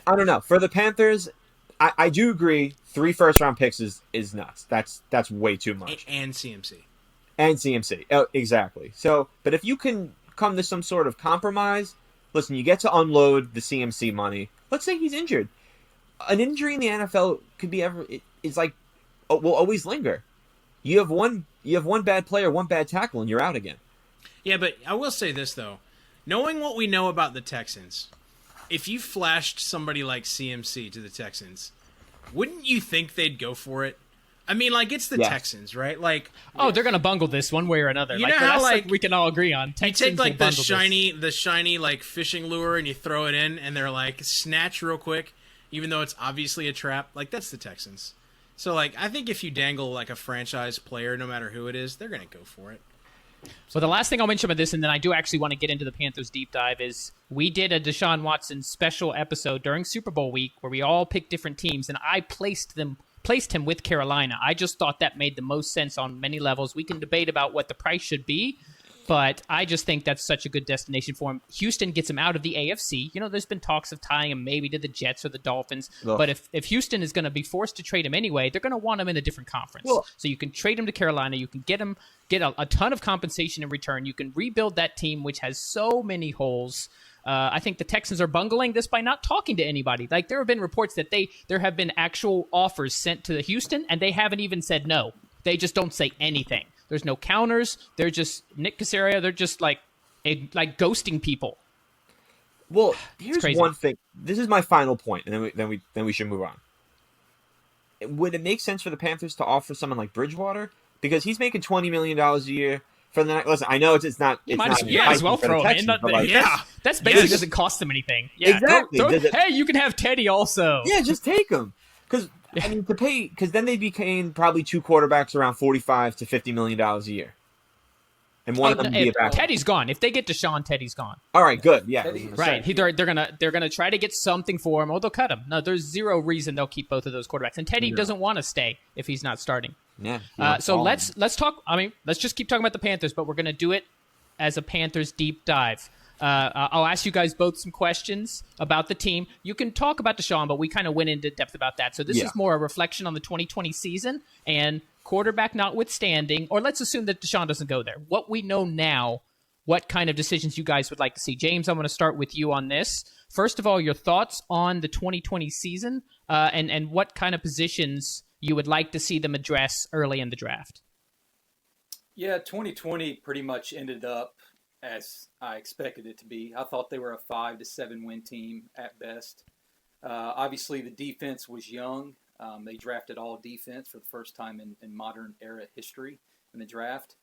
[SPEAKER 4] I don't know. For the Panthers, I do agree. 3 first-round picks is nuts. That's way too much.
[SPEAKER 3] And CMC.
[SPEAKER 4] And CMC. Oh, exactly. So, but if you can come to some sort of compromise, listen, you get to unload the CMC money. Let's say he's injured. An injury in the NFL will always linger. You have one bad player, one bad tackle, and you're out again.
[SPEAKER 3] Yeah, but I will say this, though. Knowing what we know about the Texans, if you flashed somebody like CMC to the Texans, wouldn't you think they'd go for it? I mean, like, it's the Texans, right? Like,
[SPEAKER 2] they're gonna bungle this one way or another.
[SPEAKER 3] You know how, like,
[SPEAKER 2] we can all agree on. Texans
[SPEAKER 3] you take like
[SPEAKER 2] will
[SPEAKER 3] the shiny like fishing lure and you throw it in, and they're like snatch real quick, even though it's obviously a trap. Like, that's the Texans. So, like, I think if you dangle like a franchise player, no matter who it is, they're gonna go for it.
[SPEAKER 2] So the last thing I'll mention about this, and then I do actually want to get into the Panthers deep dive, is we did a Deshaun Watson special episode during Super Bowl week where we all picked different teams, and I placed him with Carolina. I just thought that made the most sense on many levels. We can debate about what the price should be, but I just think that's such a good destination for him. Houston gets him out of the AFC. You know, there's been talks of tying him maybe to the Jets or the Dolphins, but if Houston is going to be forced to trade him anyway, they're going to want him in a different conference. So you can trade him to Carolina. You can get a ton of compensation in return. You can rebuild that team, which has so many holes. I think the Texans are bungling this by not talking to anybody. Like, there have been reports that there have been actual offers sent to Houston, and they haven't even said no. They just don't say anything. There's no counters. They're just Nick Caserio. They're just like ghosting people.
[SPEAKER 4] Well, here's one thing. This is my final point, and then we should move on. Would it make sense for the Panthers to offer someone like Bridgewater, because he's making $20 million a year for the next? Listen, I know it's not.
[SPEAKER 2] You
[SPEAKER 4] it's
[SPEAKER 2] might
[SPEAKER 4] not
[SPEAKER 2] as well throw him in. That's basically doesn't cost them anything. Yeah,
[SPEAKER 4] exactly.
[SPEAKER 2] Hey, you can have Teddy also.
[SPEAKER 4] Yeah, just take him. Because I mean, because then they'd be paying probably two quarterbacks around $45 to $50 million a year, and one of them be a backup.
[SPEAKER 2] Teddy's gone. If they get Deshaun, Teddy's gone.
[SPEAKER 4] All right, good. Yeah,
[SPEAKER 2] right. They're gonna try to get something for him, or they'll cut him. No, there's zero reason they'll keep both of those quarterbacks, and Teddy doesn't want to stay if he's not starting.
[SPEAKER 4] Yeah.
[SPEAKER 2] So let's talk. I mean, let's just keep talking about the Panthers, but we're gonna do it as a Panthers deep dive. I'll ask you guys both some questions about the team. You can talk about Deshaun, but we kind of went into depth about that. So this is more a reflection on the 2020 season, and quarterback notwithstanding, or let's assume that Deshaun doesn't go there. What we know now, what kind of decisions you guys would like to see. James, I'm going to start with you on this. First of all, your thoughts on the 2020 season, and what kind of positions you would like to see them address early in the draft.
[SPEAKER 5] Yeah, 2020 pretty much ended up as I expected it to be. I thought they were a 5 to 7 win team at best. Obviously, the defense was young. They drafted all defense for the first time in modern era history in the draft.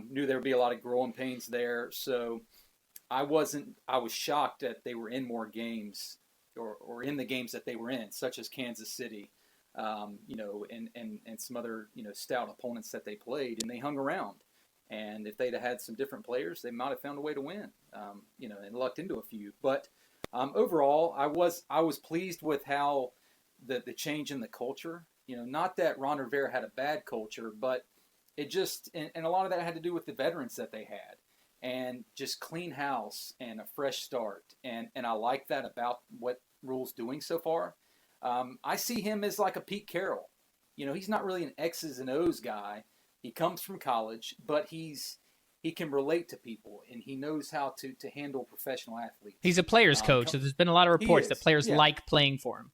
[SPEAKER 5] Knew there would be a lot of growing pains there. So I was shocked that they were in more games or in the games that they were in, such as Kansas City, and some other, stout opponents that they played, and they hung around. And if they'd have had some different players, they might have found a way to win, and lucked into a few. But overall, I was pleased with how the change in the culture, not that Ron Rivera had a bad culture, but it just, and a lot of that had to do with the veterans that they had, and just clean house and a fresh start. And I like that about what Rule's doing so far. I see him as like a Pete Carroll. He's not really an X's and O's guy. He comes from college, but he can relate to people, and he knows how to handle professional athletes.
[SPEAKER 2] He's a player's coach, so there's been a lot of reports that players like playing for him.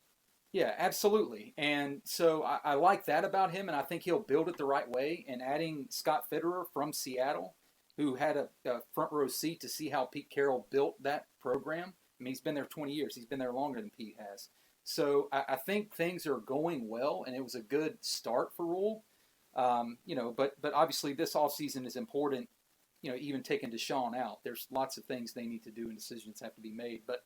[SPEAKER 5] Yeah, absolutely. And so I like that about him, and I think he'll build it the right way. And adding Scott Fitterer from Seattle, who had a front row seat to see how Pete Carroll built that program. I mean, he's been there 20 years. He's been there longer than Pete has. So I think things are going well, and it was a good start for Rule. But obviously this offseason is important, even taking Deshaun out. There's lots of things they need to do and decisions have to be made. But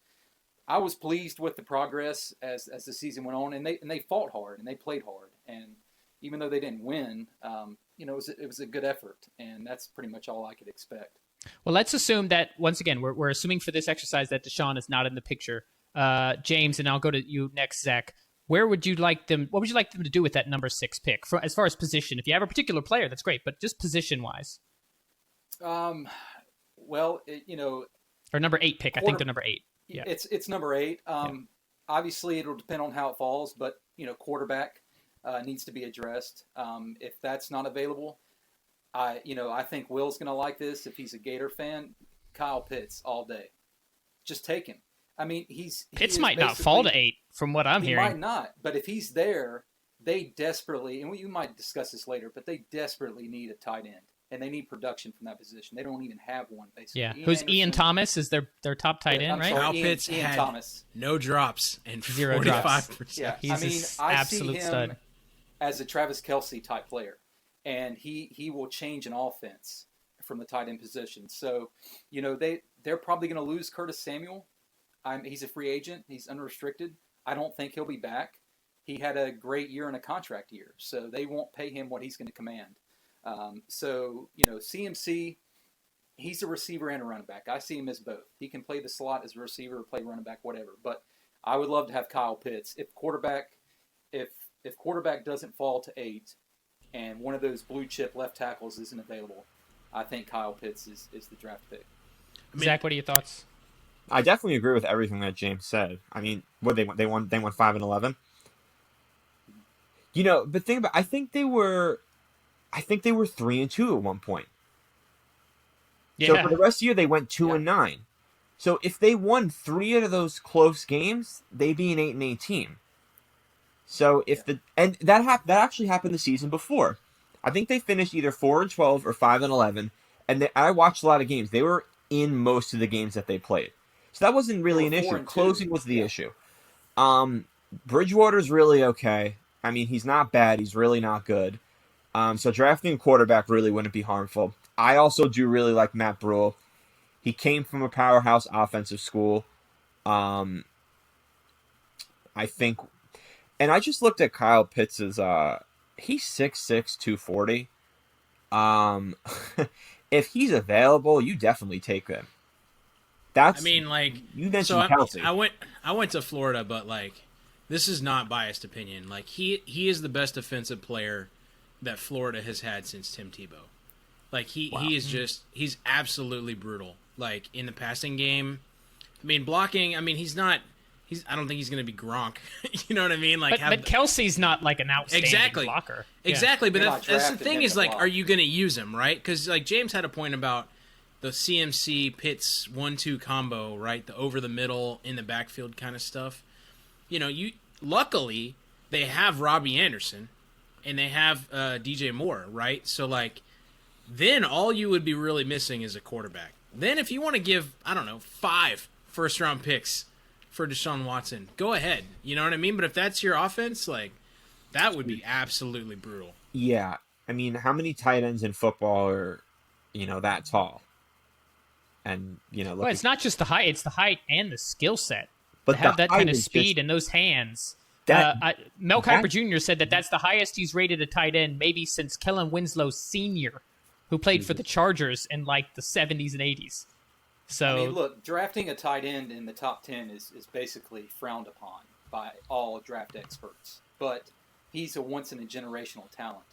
[SPEAKER 5] I was pleased with the progress as the season went on, and they fought hard and they played hard. And even though they didn't win, it was a good effort, and that's pretty much all I could expect.
[SPEAKER 2] Well, let's assume that, once again, we're assuming for this exercise that Deshaun is not in the picture. James, and I'll go to you next, Zach. What would you like them to do with that number 6 pick as far as position? If you have a particular player, that's great, but just position-wise.
[SPEAKER 5] Or
[SPEAKER 2] number 8 pick. I think they're number 8.
[SPEAKER 5] Yeah. It's number 8. Obviously, it'll depend on how it falls, but quarterback needs to be addressed. If that's not available, I think Will's going to like this. If he's a Gator fan, Kyle Pitts all day. Just take him. I mean,
[SPEAKER 2] Pitts might not fall to 8 from what I'm hearing.
[SPEAKER 5] He might not, but if he's there, they desperately, and we might discuss this later, but they desperately need a tight end, and they need production from that position. They don't even have one, basically.
[SPEAKER 2] Yeah, Ian Thomas is their top tight end, right?
[SPEAKER 3] Kyle Pitts had Thomas. No drops and
[SPEAKER 2] 0 drops.
[SPEAKER 5] Yeah,
[SPEAKER 2] He's an absolute stud.
[SPEAKER 5] as a Travis Kelce type player, and he will change an offense from the tight end position. So, they're probably going to lose Curtis Samuel. He's a free agent. He's unrestricted. I don't think he'll be back. He had a great year and a contract year, so they won't pay him what he's going to command. CMC, he's a receiver and a running back. I see him as both. He can play the slot as a receiver or play running back, whatever. But I would love to have Kyle Pitts. If quarterback doesn't fall to 8 and one of those blue chip left tackles isn't available, I think Kyle Pitts is the draft pick.
[SPEAKER 2] Zach, what are your thoughts?
[SPEAKER 4] I definitely agree with everything that James said. I mean, what they won 5-11. But think about, I think they were 3-2 at one point.
[SPEAKER 2] Yeah.
[SPEAKER 4] So for the rest of the year, they went 2-9. So if they won 3 out of those close games, they'd be an 8-8 team. So that actually happened the season before. I think they finished either 4-12 or 5-11, and I watched a lot of games. They were in most of the games that they played, so that wasn't really an issue. Closing was the issue. Bridgewater's really okay. I mean, he's not bad. He's really not good. So drafting a quarterback really wouldn't be harmful. I also do really like Matt Brule. He came from a powerhouse offensive school. I think, and I just looked at Kyle Pitts's. He's 6'6", 240. If he's available, you definitely take him. You mentioned Kelsey.
[SPEAKER 3] I went to Florida, but this is not biased opinion. He is the best defensive player that Florida has had since Tim Tebow. He is he's absolutely brutal. In the passing game, blocking. I don't think he's going to be Gronk. You know what I mean?
[SPEAKER 2] But Kelsey's not an outstanding blocker.
[SPEAKER 3] Exactly,
[SPEAKER 2] yeah.
[SPEAKER 3] But that's the thing is are you going to use him, right? Because James had a point about the CMC Pitts 1-2 combo, right? The over the middle in the backfield kind of stuff. Luckily they have Robbie Anderson and they have DJ Moore, right? So then all you would be really missing is a quarterback. Then if you want to give 5 first-round picks for Deshaun Watson, go ahead. You know what I mean? But if that's your offense, that would be absolutely brutal.
[SPEAKER 4] Yeah. How many tight ends in football are, that tall? And,
[SPEAKER 2] well, it's not just the height, it's the height and the skill set.
[SPEAKER 4] But
[SPEAKER 2] to have that kind of speed and those hands. Mel Kiper Jr. said that's the highest he's rated a tight end maybe since Kellen Winslow Sr., who played for the Chargers in the 70s and 80s. So
[SPEAKER 5] look, drafting a tight end in the top 10 is basically frowned upon by all draft experts. But he's a once-in-a-generational talent.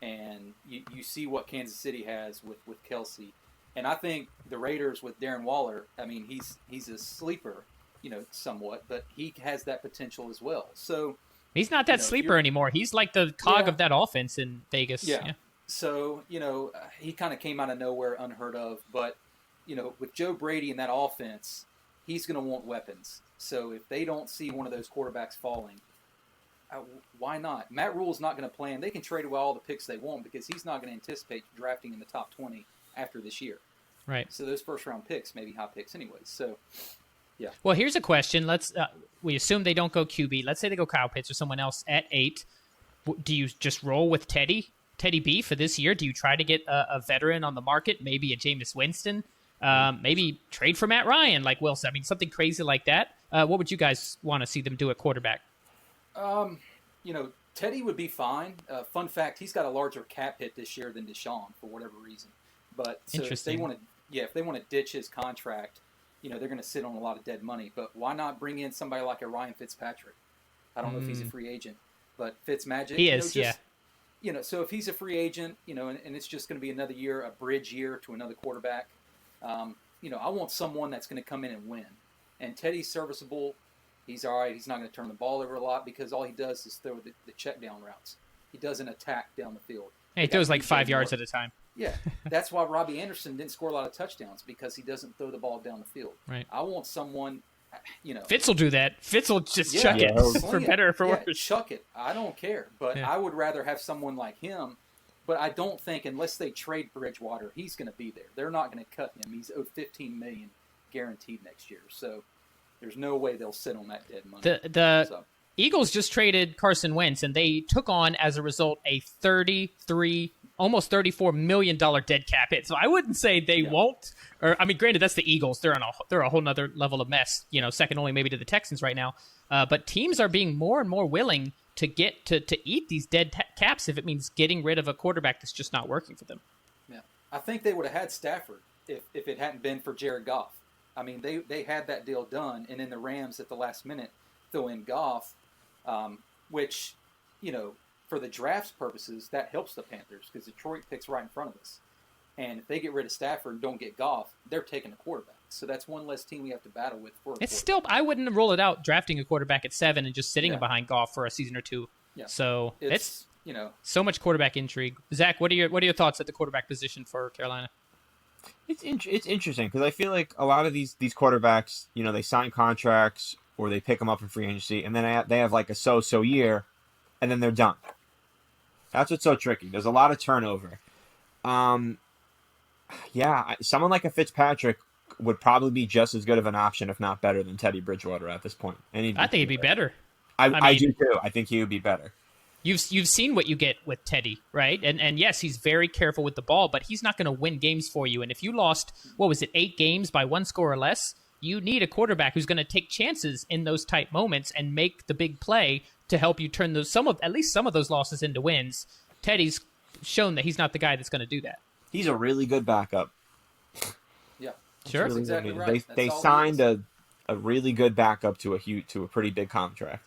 [SPEAKER 5] And you see what Kansas City has with Kelsey. And I think the Raiders with Darren Waller, he's a sleeper, somewhat, but he has that potential as well. So
[SPEAKER 2] he's not that sleeper anymore. He's the cog of that offense in Vegas.
[SPEAKER 5] Yeah. So, he kind of came out of nowhere unheard of, but with Joe Brady in that offense, he's going to want weapons. So if they don't see one of those quarterbacks falling, why not? Matt Rule's not going to plan. They can trade away all the picks they want because he's not going to anticipate drafting in the top 20 after this year.
[SPEAKER 2] Right.
[SPEAKER 5] So those first-round picks may be high picks anyways. So, yeah.
[SPEAKER 2] Well, here's a question. Let's we assume they don't go QB. Let's say they go Kyle Pitts or someone else at 8. Do you just roll with Teddy B for this year? Do you try to get a veteran on the market, maybe a Jameis Winston? Maybe trade for Matt Ryan like Wilson. Something crazy like that. What would you guys want to see them do at quarterback?
[SPEAKER 5] Teddy would be fine. Fun fact, he's got a larger cap hit this year than Deshaun for whatever reason. But so if they want to ditch his contract, they're going to sit on a lot of dead money. But why not bring in somebody like a Ryan Fitzpatrick? I don't know if he's a free agent, but Fitzmagic.
[SPEAKER 2] He is,
[SPEAKER 5] So if he's a free agent, and it's just going to be another year, a bridge year to another quarterback, I want someone that's going to come in and win. And Teddy's serviceable. He's all right. He's not going to turn the ball over a lot because all he does is throw the check down routes. He doesn't attack down the field.
[SPEAKER 2] He throws 5 yards at a time.
[SPEAKER 5] Yeah, that's why Robbie Anderson didn't score a lot of touchdowns because he doesn't throw the ball down the field.
[SPEAKER 2] Right.
[SPEAKER 5] I want someone,
[SPEAKER 2] Fitz will do that. Fitz will just chuck it for better or for worse.
[SPEAKER 5] Chuck it. I don't care. But I would rather have someone like him. But I don't think unless they trade Bridgewater, he's going to be there. They're not going to cut him. He's owed $15 million guaranteed next year. So there's no way they'll sit on that dead money.
[SPEAKER 2] Eagles just traded Carson Wentz, and they took on, as a result, a almost $34 million dead cap hit. So I wouldn't say they won't. Or I mean, granted, that's the Eagles. They're a whole nother level of mess. Second only maybe to the Texans right now. But teams are being more and more willing to get to eat these dead caps if it means getting rid of a quarterback that's just not working for them.
[SPEAKER 5] Yeah, I think they would have had Stafford if it hadn't been for Jared Goff. I mean, they had that deal done, and then the Rams at the last minute throw in Goff, which, for the draft's purposes, that helps the Panthers because Detroit picks right in front of us. And if they get rid of Stafford and don't get Goff, they're taking a quarterback. So that's one less team we have to battle with for a
[SPEAKER 2] It's still, I wouldn't rule it out drafting a quarterback at 7 and just sitting behind Goff for a season or two.
[SPEAKER 5] Yeah.
[SPEAKER 2] So it's so much quarterback intrigue. Zach, what are your thoughts at the quarterback position for Carolina?
[SPEAKER 4] It's interesting because I feel like a lot of these quarterbacks, they sign contracts or they pick them up in free agency, and then they have like a so-so year, and then they're done. That's what's so tricky. There's a lot of turnover. Someone like a Fitzpatrick would probably be just as good of an option, if not better, than Teddy Bridgewater at this point.
[SPEAKER 2] I think he'd be better.
[SPEAKER 4] I do too. I think he would be better.
[SPEAKER 2] You've seen what you get with Teddy, right? And yes, he's very careful with the ball, but he's not going to win games for you. And if you lost, 8 games by 1 score or less, you need a quarterback who's going to take chances in those tight moments and make the big play to help you turn at least some of those losses into wins. Teddy's shown that he's not the guy that's going to do that.
[SPEAKER 4] He's a really good backup.
[SPEAKER 5] Yeah,
[SPEAKER 2] sure.
[SPEAKER 5] That's exactly right.
[SPEAKER 4] They signed a really good backup to a pretty big contract.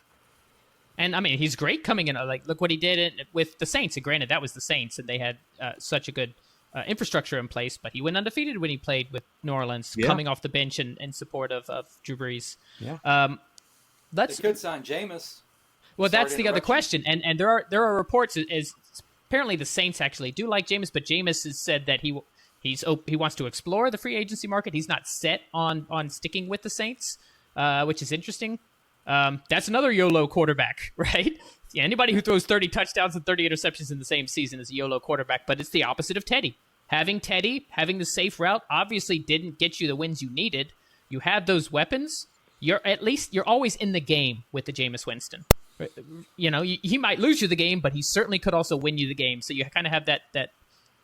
[SPEAKER 2] And I mean, he's great coming in. Like, look what he did with the Saints. And granted, that was the Saints, and they had such a good infrastructure in place. But he went undefeated when he played with New Orleans, coming off the bench in support of Drew Brees.
[SPEAKER 4] Yeah.
[SPEAKER 5] They could sign Jameis.
[SPEAKER 2] Well, that's the other question. And there are reports as apparently the Saints actually do like Jameis, but Jameis has said that he wants to explore the free agency market. He's not set on sticking with the Saints, which is interesting. That's another YOLO quarterback, right? Yeah, anybody who throws 30 touchdowns and 30 interceptions in the same season is a YOLO quarterback, but it's the opposite of Teddy. Having the safe route obviously didn't get you the wins you needed. You had those weapons. You're always in the game with the Jameis Winston. He might lose you the game, but he certainly could also win you the game. So you kind of have that.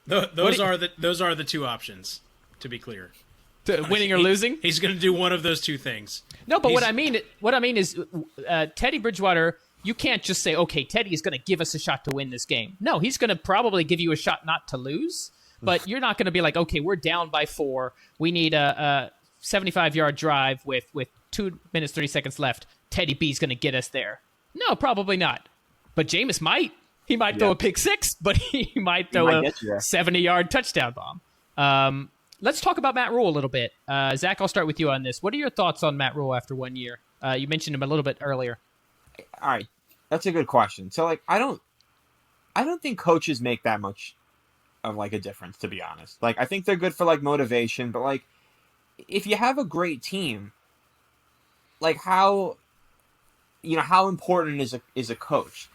[SPEAKER 3] Those are the two options, to be clear.
[SPEAKER 2] Winning or losing?
[SPEAKER 3] He's going to do one of those two things.
[SPEAKER 2] No, but what I mean is Teddy Bridgewater, you can't just say, okay, Teddy is going to give us a shot to win this game. No, he's going to probably give you a shot not to lose, but you're not going to be like, okay, we're down by 4. We need a 75-yard drive with 2 minutes, 30 seconds left. Teddy B's going to get us there. No, probably not. But Jameis might. He might throw a pick 6, but he might throw a 70-yard touchdown bomb. Let's talk about Matt Rule a little bit. Zach, I'll start with you on this. What are your thoughts on Matt Rule after 1 year? You mentioned him a little bit earlier.
[SPEAKER 4] All right, that's a good question. So, I don't think coaches make that much of a difference, to be honest. I think they're good for motivation, but if you have a great team, how important is a coach?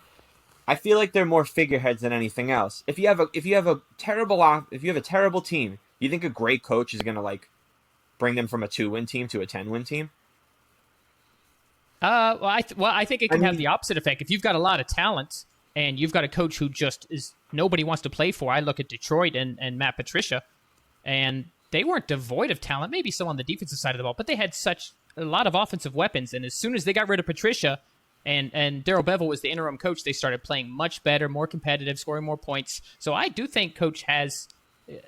[SPEAKER 4] I feel like they're more figureheads than anything else. If you have a terrible team, you think a great coach is going to bring them from a 2-win team to a 10-win team?
[SPEAKER 2] I think it can have the opposite effect. If you've got a lot of talent and you've got a coach who just nobody wants to play for. I look at Detroit and Matt Patricia, and they weren't devoid of talent. Maybe so on the defensive side of the ball, but they had such a lot of offensive weapons. And as soon as they got rid of Patricia, and Darrell Bevell was the interim coach, they started playing much better, more competitive, scoring more points. So I do think coach has,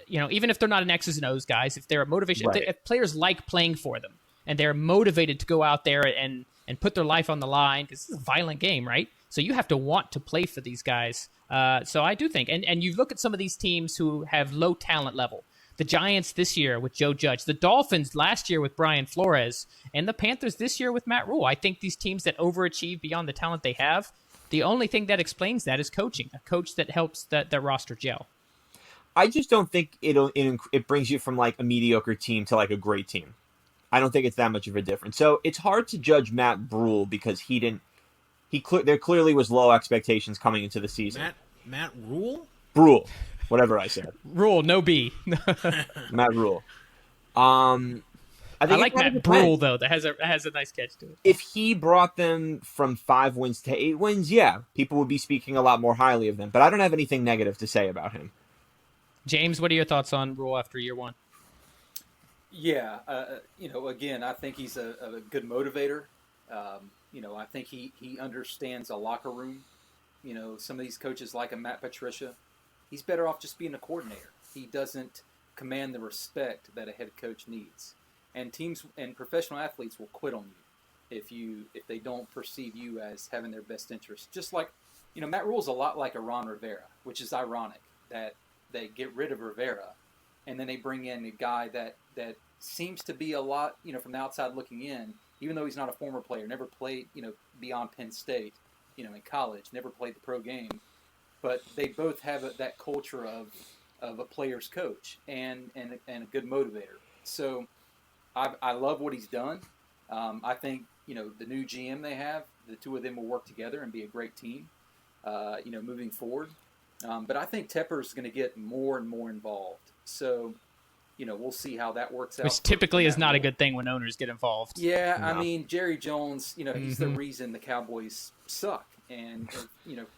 [SPEAKER 2] even if they're not an X's and O's guys, if they're a motivation,
[SPEAKER 4] Right.
[SPEAKER 2] if players like playing for them and they're motivated to go out there and put their life on the line, because this is a violent game, right? So you have to want to play for these guys. So I do think, and you look at some of these teams who have low talent level. The Giants this year with Joe Judge, the Dolphins last year with Brian Flores, and the Panthers this year with Matt Rule. I think these teams that overachieve beyond the talent they have, the only thing that explains that is coaching, a coach that helps the roster gel.
[SPEAKER 4] I just don't think it brings you from like a mediocre team to like a great team. I don't think it's that much of a difference. So it's hard to judge Matt Rule because there clearly was low expectations coming into the season.
[SPEAKER 3] Matt Rule?
[SPEAKER 4] Rule. Whatever I said.
[SPEAKER 2] Rule, no B.
[SPEAKER 4] Matt Rule.
[SPEAKER 2] I like Matt Brule, though. That has a nice catch to it.
[SPEAKER 4] If he brought them from 5 wins to 8 wins, yeah, people would be speaking a lot more highly of them. But I don't have anything negative to say about him.
[SPEAKER 2] James, what are your thoughts on Brule after year one?
[SPEAKER 5] Yeah, again, I think he's a good motivator. I think he understands a locker room. Some of these coaches like a Matt Patricia, he's better off just being a coordinator. He doesn't command the respect that a head coach needs. And teams and professional athletes will quit on you if they don't perceive you as having their best interest. Just like, Matt Rule's a lot like a Ron Rivera, which is ironic that they get rid of Rivera and then they bring in a guy that seems to be a lot, from the outside looking in, even though he's not a former player, never played, beyond Penn State, in college, never played the pro game. But they both have that culture of a player's coach and a good motivator. So I love what he's done. I think, the new GM they have, the two of them will work together and be a great team, moving forward. But I think Tepper's going to get more and more involved. So, we'll see how that works out.
[SPEAKER 2] Which typically is not a good thing when owners get involved.
[SPEAKER 5] Yeah, no. I mean, Jerry Jones, he's the reason the Cowboys suck. And,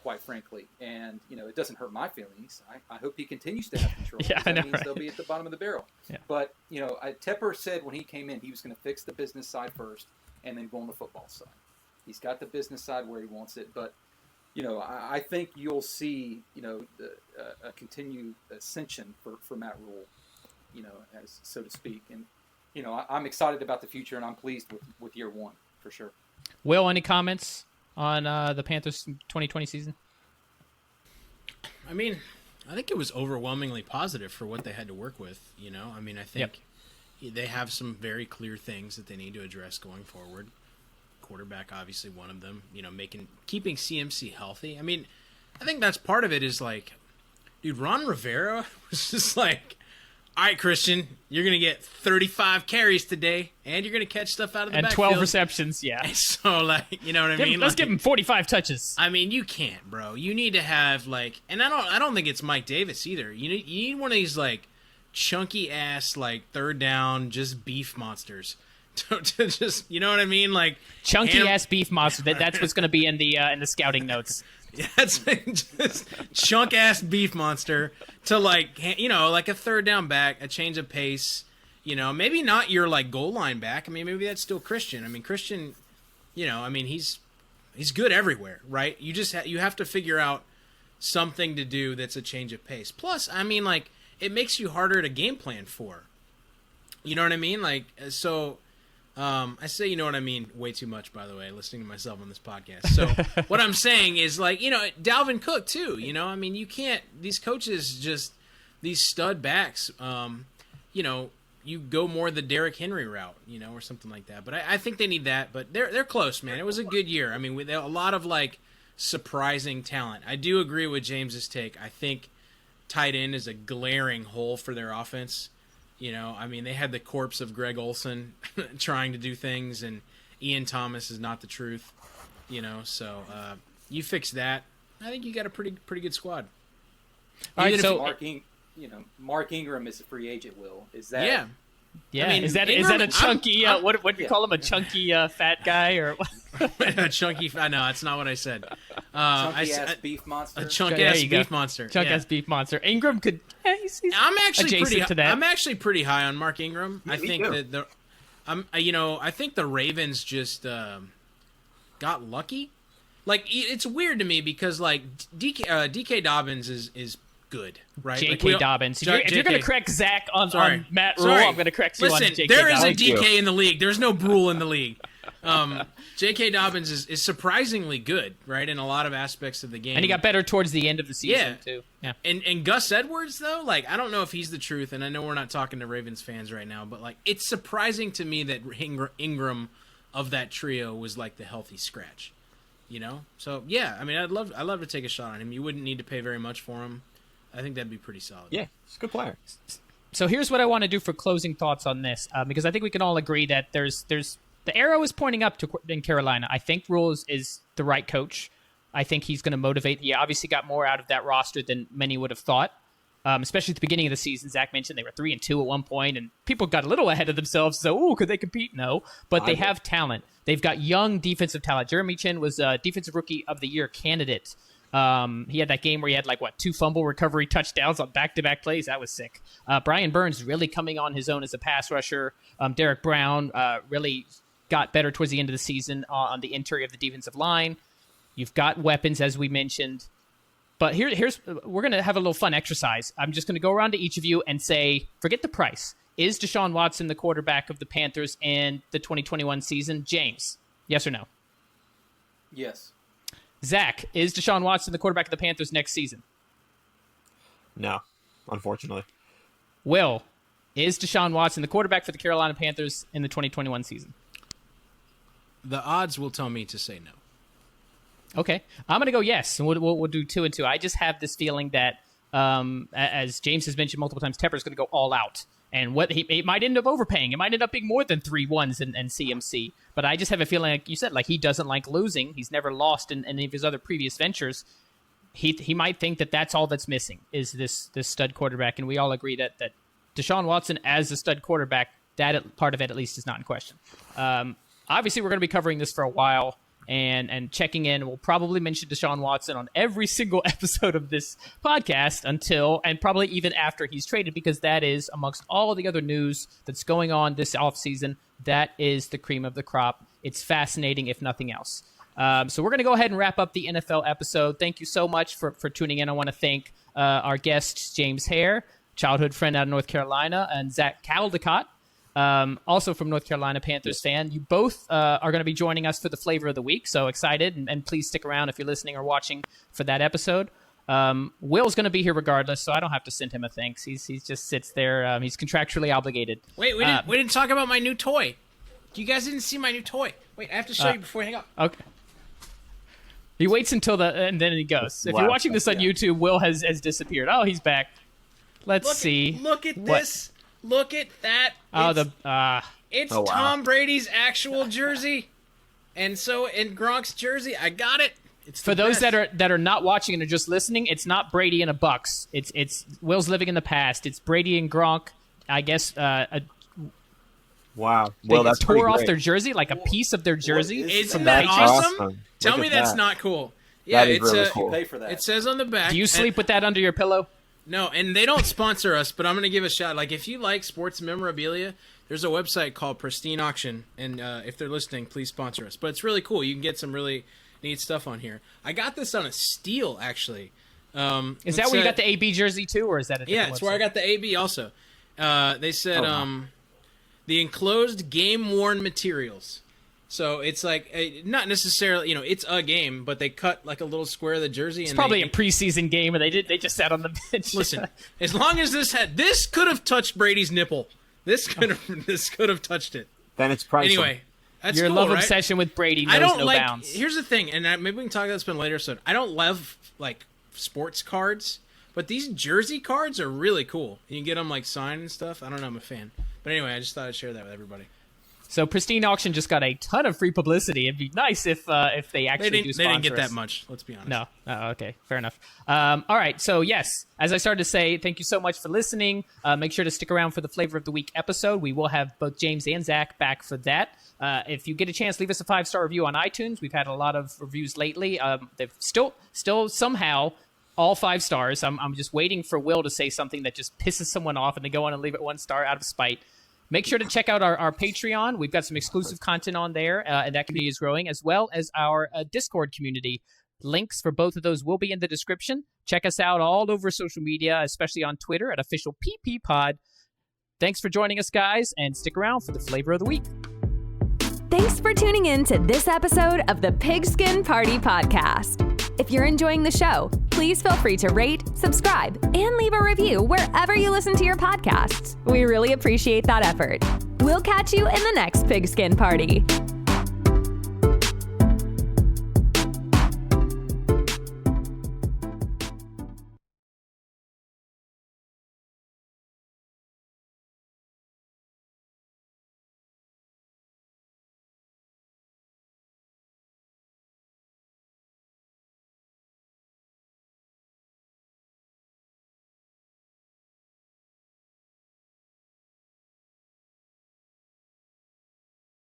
[SPEAKER 5] quite frankly, and, it doesn't hurt my feelings. I hope he continues to have control.
[SPEAKER 2] Yeah, I know,
[SPEAKER 5] that means they'll be at the bottom of the barrel.
[SPEAKER 2] Yeah.
[SPEAKER 5] But, Tepper said when he came in, he was going to fix the business side first and then go on the football side. He's got the business side where he wants it. But, I think you'll see, a continued ascension for Matt Rule, as so to speak. And, I'm excited about the future, and I'm pleased with year one, for sure.
[SPEAKER 2] Will, any comments on the Panthers 2020 season?
[SPEAKER 3] I mean, I think it was overwhelmingly positive for what they had to work with, I think they have some very clear things that they need to address going forward. Quarterback, obviously one of them, keeping CMC healthy. I mean, I think that's part of it is like, dude, Ron Rivera was just like, all right, Christian, you're going to get 35 carries today, and you're going to catch stuff out of the backfield.
[SPEAKER 2] And 12 receptions, yeah.
[SPEAKER 3] So, you know what I mean?
[SPEAKER 2] Let's give him 45 touches.
[SPEAKER 3] I mean, you can't, bro. You need to have, and I don't think it's Mike Davis either. You need one of these, chunky-ass, third down, just beef monsters. To just, you know what I mean?
[SPEAKER 2] Chunky-ass beef monster. That's what's going to be in the scouting notes.
[SPEAKER 3] Yeah, it's just chunk ass beef monster to a third down back, a change of pace, maybe not your goal line back. I mean, maybe that's still Christian. I mean, Christian, he's good everywhere, right? You just you have to figure out something to do that's a change of pace. Plus, I mean, it makes you harder to game plan for. You know what I mean? I say, you know what I mean, way too much, by the way, listening to myself on this podcast. So what I'm saying is, Dalvin Cook, too. I mean, you can't – these coaches just – these stud backs, you go more the Derrick Henry route, or something like that. But I think they need that. But they're close, man. It was a good year. I mean, with a lot of, surprising talent. I do agree with James's take. I think tight end is a glaring hole for their offense. I mean, they had the corpse of Greg Olsen trying to do things, and Ian Thomas is not the truth, So you fix that, I think you got a pretty good squad.
[SPEAKER 2] All right, so
[SPEAKER 5] Mark Ingram is a free agent. Will is that?
[SPEAKER 3] Yeah.
[SPEAKER 2] Yeah,
[SPEAKER 3] I mean,
[SPEAKER 2] is that a chunky? What do you call him? A chunky fat guy or
[SPEAKER 3] a chunky? No, that's not what I said.
[SPEAKER 5] Chunky ass beef monster.
[SPEAKER 3] A chunk ass beef monster.
[SPEAKER 2] Chunk ass beef monster. Ingram could. He's
[SPEAKER 3] I'm actually
[SPEAKER 2] adjacent to that.
[SPEAKER 3] I'm actually pretty high on Mark Ingram.
[SPEAKER 4] Yeah,
[SPEAKER 3] I think that I think the Ravens just got lucky. It's weird to me because DK Dobbins is good, right?
[SPEAKER 2] J.K. Dobbins. If you're going to correct Zach on Matt Rule, I'm going to correct you on J.K. Dobbins.
[SPEAKER 3] There is a DK in the league. There's no Brule in the league. J.K. Dobbins is surprisingly good, right, in a lot of aspects of the game.
[SPEAKER 2] And he got better towards the end of the season, too. Yeah.
[SPEAKER 3] And Gus Edwards, though, I don't know if he's the truth, and I know we're not talking to Ravens fans right now, but, it's surprising to me that Ingram of that trio was, the healthy scratch, So, yeah, I mean, I'd love to take a shot on him. You wouldn't need to pay very much for him. I think that'd be pretty solid.
[SPEAKER 4] Yeah, he's a good player.
[SPEAKER 2] So here's what I want to do for closing thoughts on this, because I think we can all agree that there's the arrow is pointing up in Carolina. I think Rule is the right coach. I think he's going to motivate. He obviously got more out of that roster than many would have thought. especially at the beginning of the season. Zach mentioned they were 3-2 at one point, and people got a little ahead of themselves. So, could they compete? No, but they have talent. They've got young defensive talent. Jeremy Chin was a Defensive Rookie of the Year candidate. He had that game where he had 2 fumble recovery touchdowns on back-to-back plays. That was sick. Brian Burns really coming on his own as a pass rusher. Derek Brown really got better towards the end of the season on the interior of the defensive line. You've got weapons, as we mentioned. But here's we're going to have a little fun exercise. I'm just going to go around to each of you and say, forget the price. Is Deshaun Watson the quarterback of the Panthers in the 2021 season? James, yes or no?
[SPEAKER 5] Yes.
[SPEAKER 2] Zach, is Deshaun Watson the quarterback of the Panthers next season?
[SPEAKER 4] No, unfortunately.
[SPEAKER 2] Will, is Deshaun Watson the quarterback for the Carolina Panthers in the 2021 season?
[SPEAKER 3] The odds will tell me to say no.
[SPEAKER 2] Okay, I'm going to go yes, and we'll do 2 and 2. I just have this feeling that, as James has mentioned multiple times, Tepper's going to go all out. And he might end up overpaying. It might end up being more than 3 1s and CMC. But I just have a feeling, like you said, he doesn't like losing. He's never lost in any of his other previous ventures. He might think that that's all that's missing is this stud quarterback. And we all agree that Deshaun Watson as a stud quarterback, that part of it at least is not in question. Obviously, we're going to be covering this for a while. And checking in, we'll probably mention Deshaun Watson on every single episode of this podcast until, and probably even after he's traded, because that is, amongst all of the other news that's going on this offseason, that is the cream of the crop. It's fascinating, if nothing else. So we're going to go ahead and wrap up the NFL episode. Thank you so much for tuning in. I want to thank our guests, James Haire, childhood friend out of North Carolina, and Zach Caldicott, also from North Carolina, Panthers fan. You both are going to be joining us for the flavor of the week, so excited, and please stick around if you're listening or watching for that episode. Will's going to be here regardless, so I don't have to send him a thanks. He just sits there. He's contractually obligated.
[SPEAKER 3] Wait, we didn't talk about my new toy. You guys didn't see my new toy. Wait, I have to show you before I hang up.
[SPEAKER 2] Okay. He waits until and then he goes. If you're watching this on YouTube, Will has disappeared. Oh, he's back. Let's see.
[SPEAKER 3] Look at this. Look at that. It's Tom Brady's actual jersey. And Gronk's jersey. I got it. It's
[SPEAKER 2] for those that are not watching and are just listening, it's not Brady and a Bucks. It's Will's living in the past. It's Brady and Gronk. I guess
[SPEAKER 4] wow.
[SPEAKER 2] Well, that's tore off their jersey, like a piece of their jersey.
[SPEAKER 3] Isn't that awesome? Tell me that's not cool. Yeah,
[SPEAKER 4] that is really cool.
[SPEAKER 5] Pay for that.
[SPEAKER 3] It says on the back.
[SPEAKER 2] Do you sleep with that under your pillow?
[SPEAKER 3] No, and they don't sponsor us, but I'm going to give a shout. Like, if you like sports memorabilia, there's a website called Pristine Auction, and if they're listening, please sponsor us. But it's really cool. You can get some really neat stuff on here. I got this on a steal, actually.
[SPEAKER 2] Is that where you got the AB jersey, too, or is that a different
[SPEAKER 3] it's
[SPEAKER 2] website?
[SPEAKER 3] where I got the AB also. They said the enclosed game-worn materials. So it's like, not necessarily, it's a game, but they cut like a little square of the jersey.
[SPEAKER 2] It's probably a preseason game, and they just sat on the bench.
[SPEAKER 3] Listen, as long as this could have touched Brady's nipple. This could have touched it.
[SPEAKER 4] Then it's priceless.
[SPEAKER 3] Anyway, that's
[SPEAKER 2] your
[SPEAKER 3] cool,
[SPEAKER 2] love
[SPEAKER 3] right?
[SPEAKER 2] obsession with Brady knows no bounds.
[SPEAKER 3] Here's the thing, and maybe we can talk about this in a later episode. I don't love like sports cards, but these jersey cards are really cool. You can get them like signed and stuff. I don't know, I'm a fan. But anyway, I just thought I'd share that with everybody.
[SPEAKER 2] So Pristine Auction just got a ton of free publicity. It'd be nice if they actually do sponsor us.
[SPEAKER 3] They didn't get that much, let's be honest.
[SPEAKER 2] No. Oh, okay. Fair enough. All right. So, yes, as I started to say, thank you so much for listening. Make sure to stick around for the Flavor of the Week episode. We will have both James and Zach back for that. If you get a chance, leave us a 5-star review on iTunes. We've had a lot of reviews lately. They've still somehow all 5 stars. I'm just waiting for Will to say something that just pisses someone off and they go on and leave it 1 star out of spite. Make sure to check out our Patreon. We've got some exclusive content on there, and that community is growing, as well as our Discord community. Links for both of those will be in the description. Check us out all over social media, especially on Twitter at Official PP Pod. Thanks for joining us, guys, and stick around for the Flavor of the Week.
[SPEAKER 1] Thanks for tuning in to this episode of the Pigskin Party Podcast. If you're enjoying the show, please feel free to rate, subscribe, and leave a review wherever you listen to your podcasts. We really appreciate that effort. We'll catch you in the next Pigskin Party.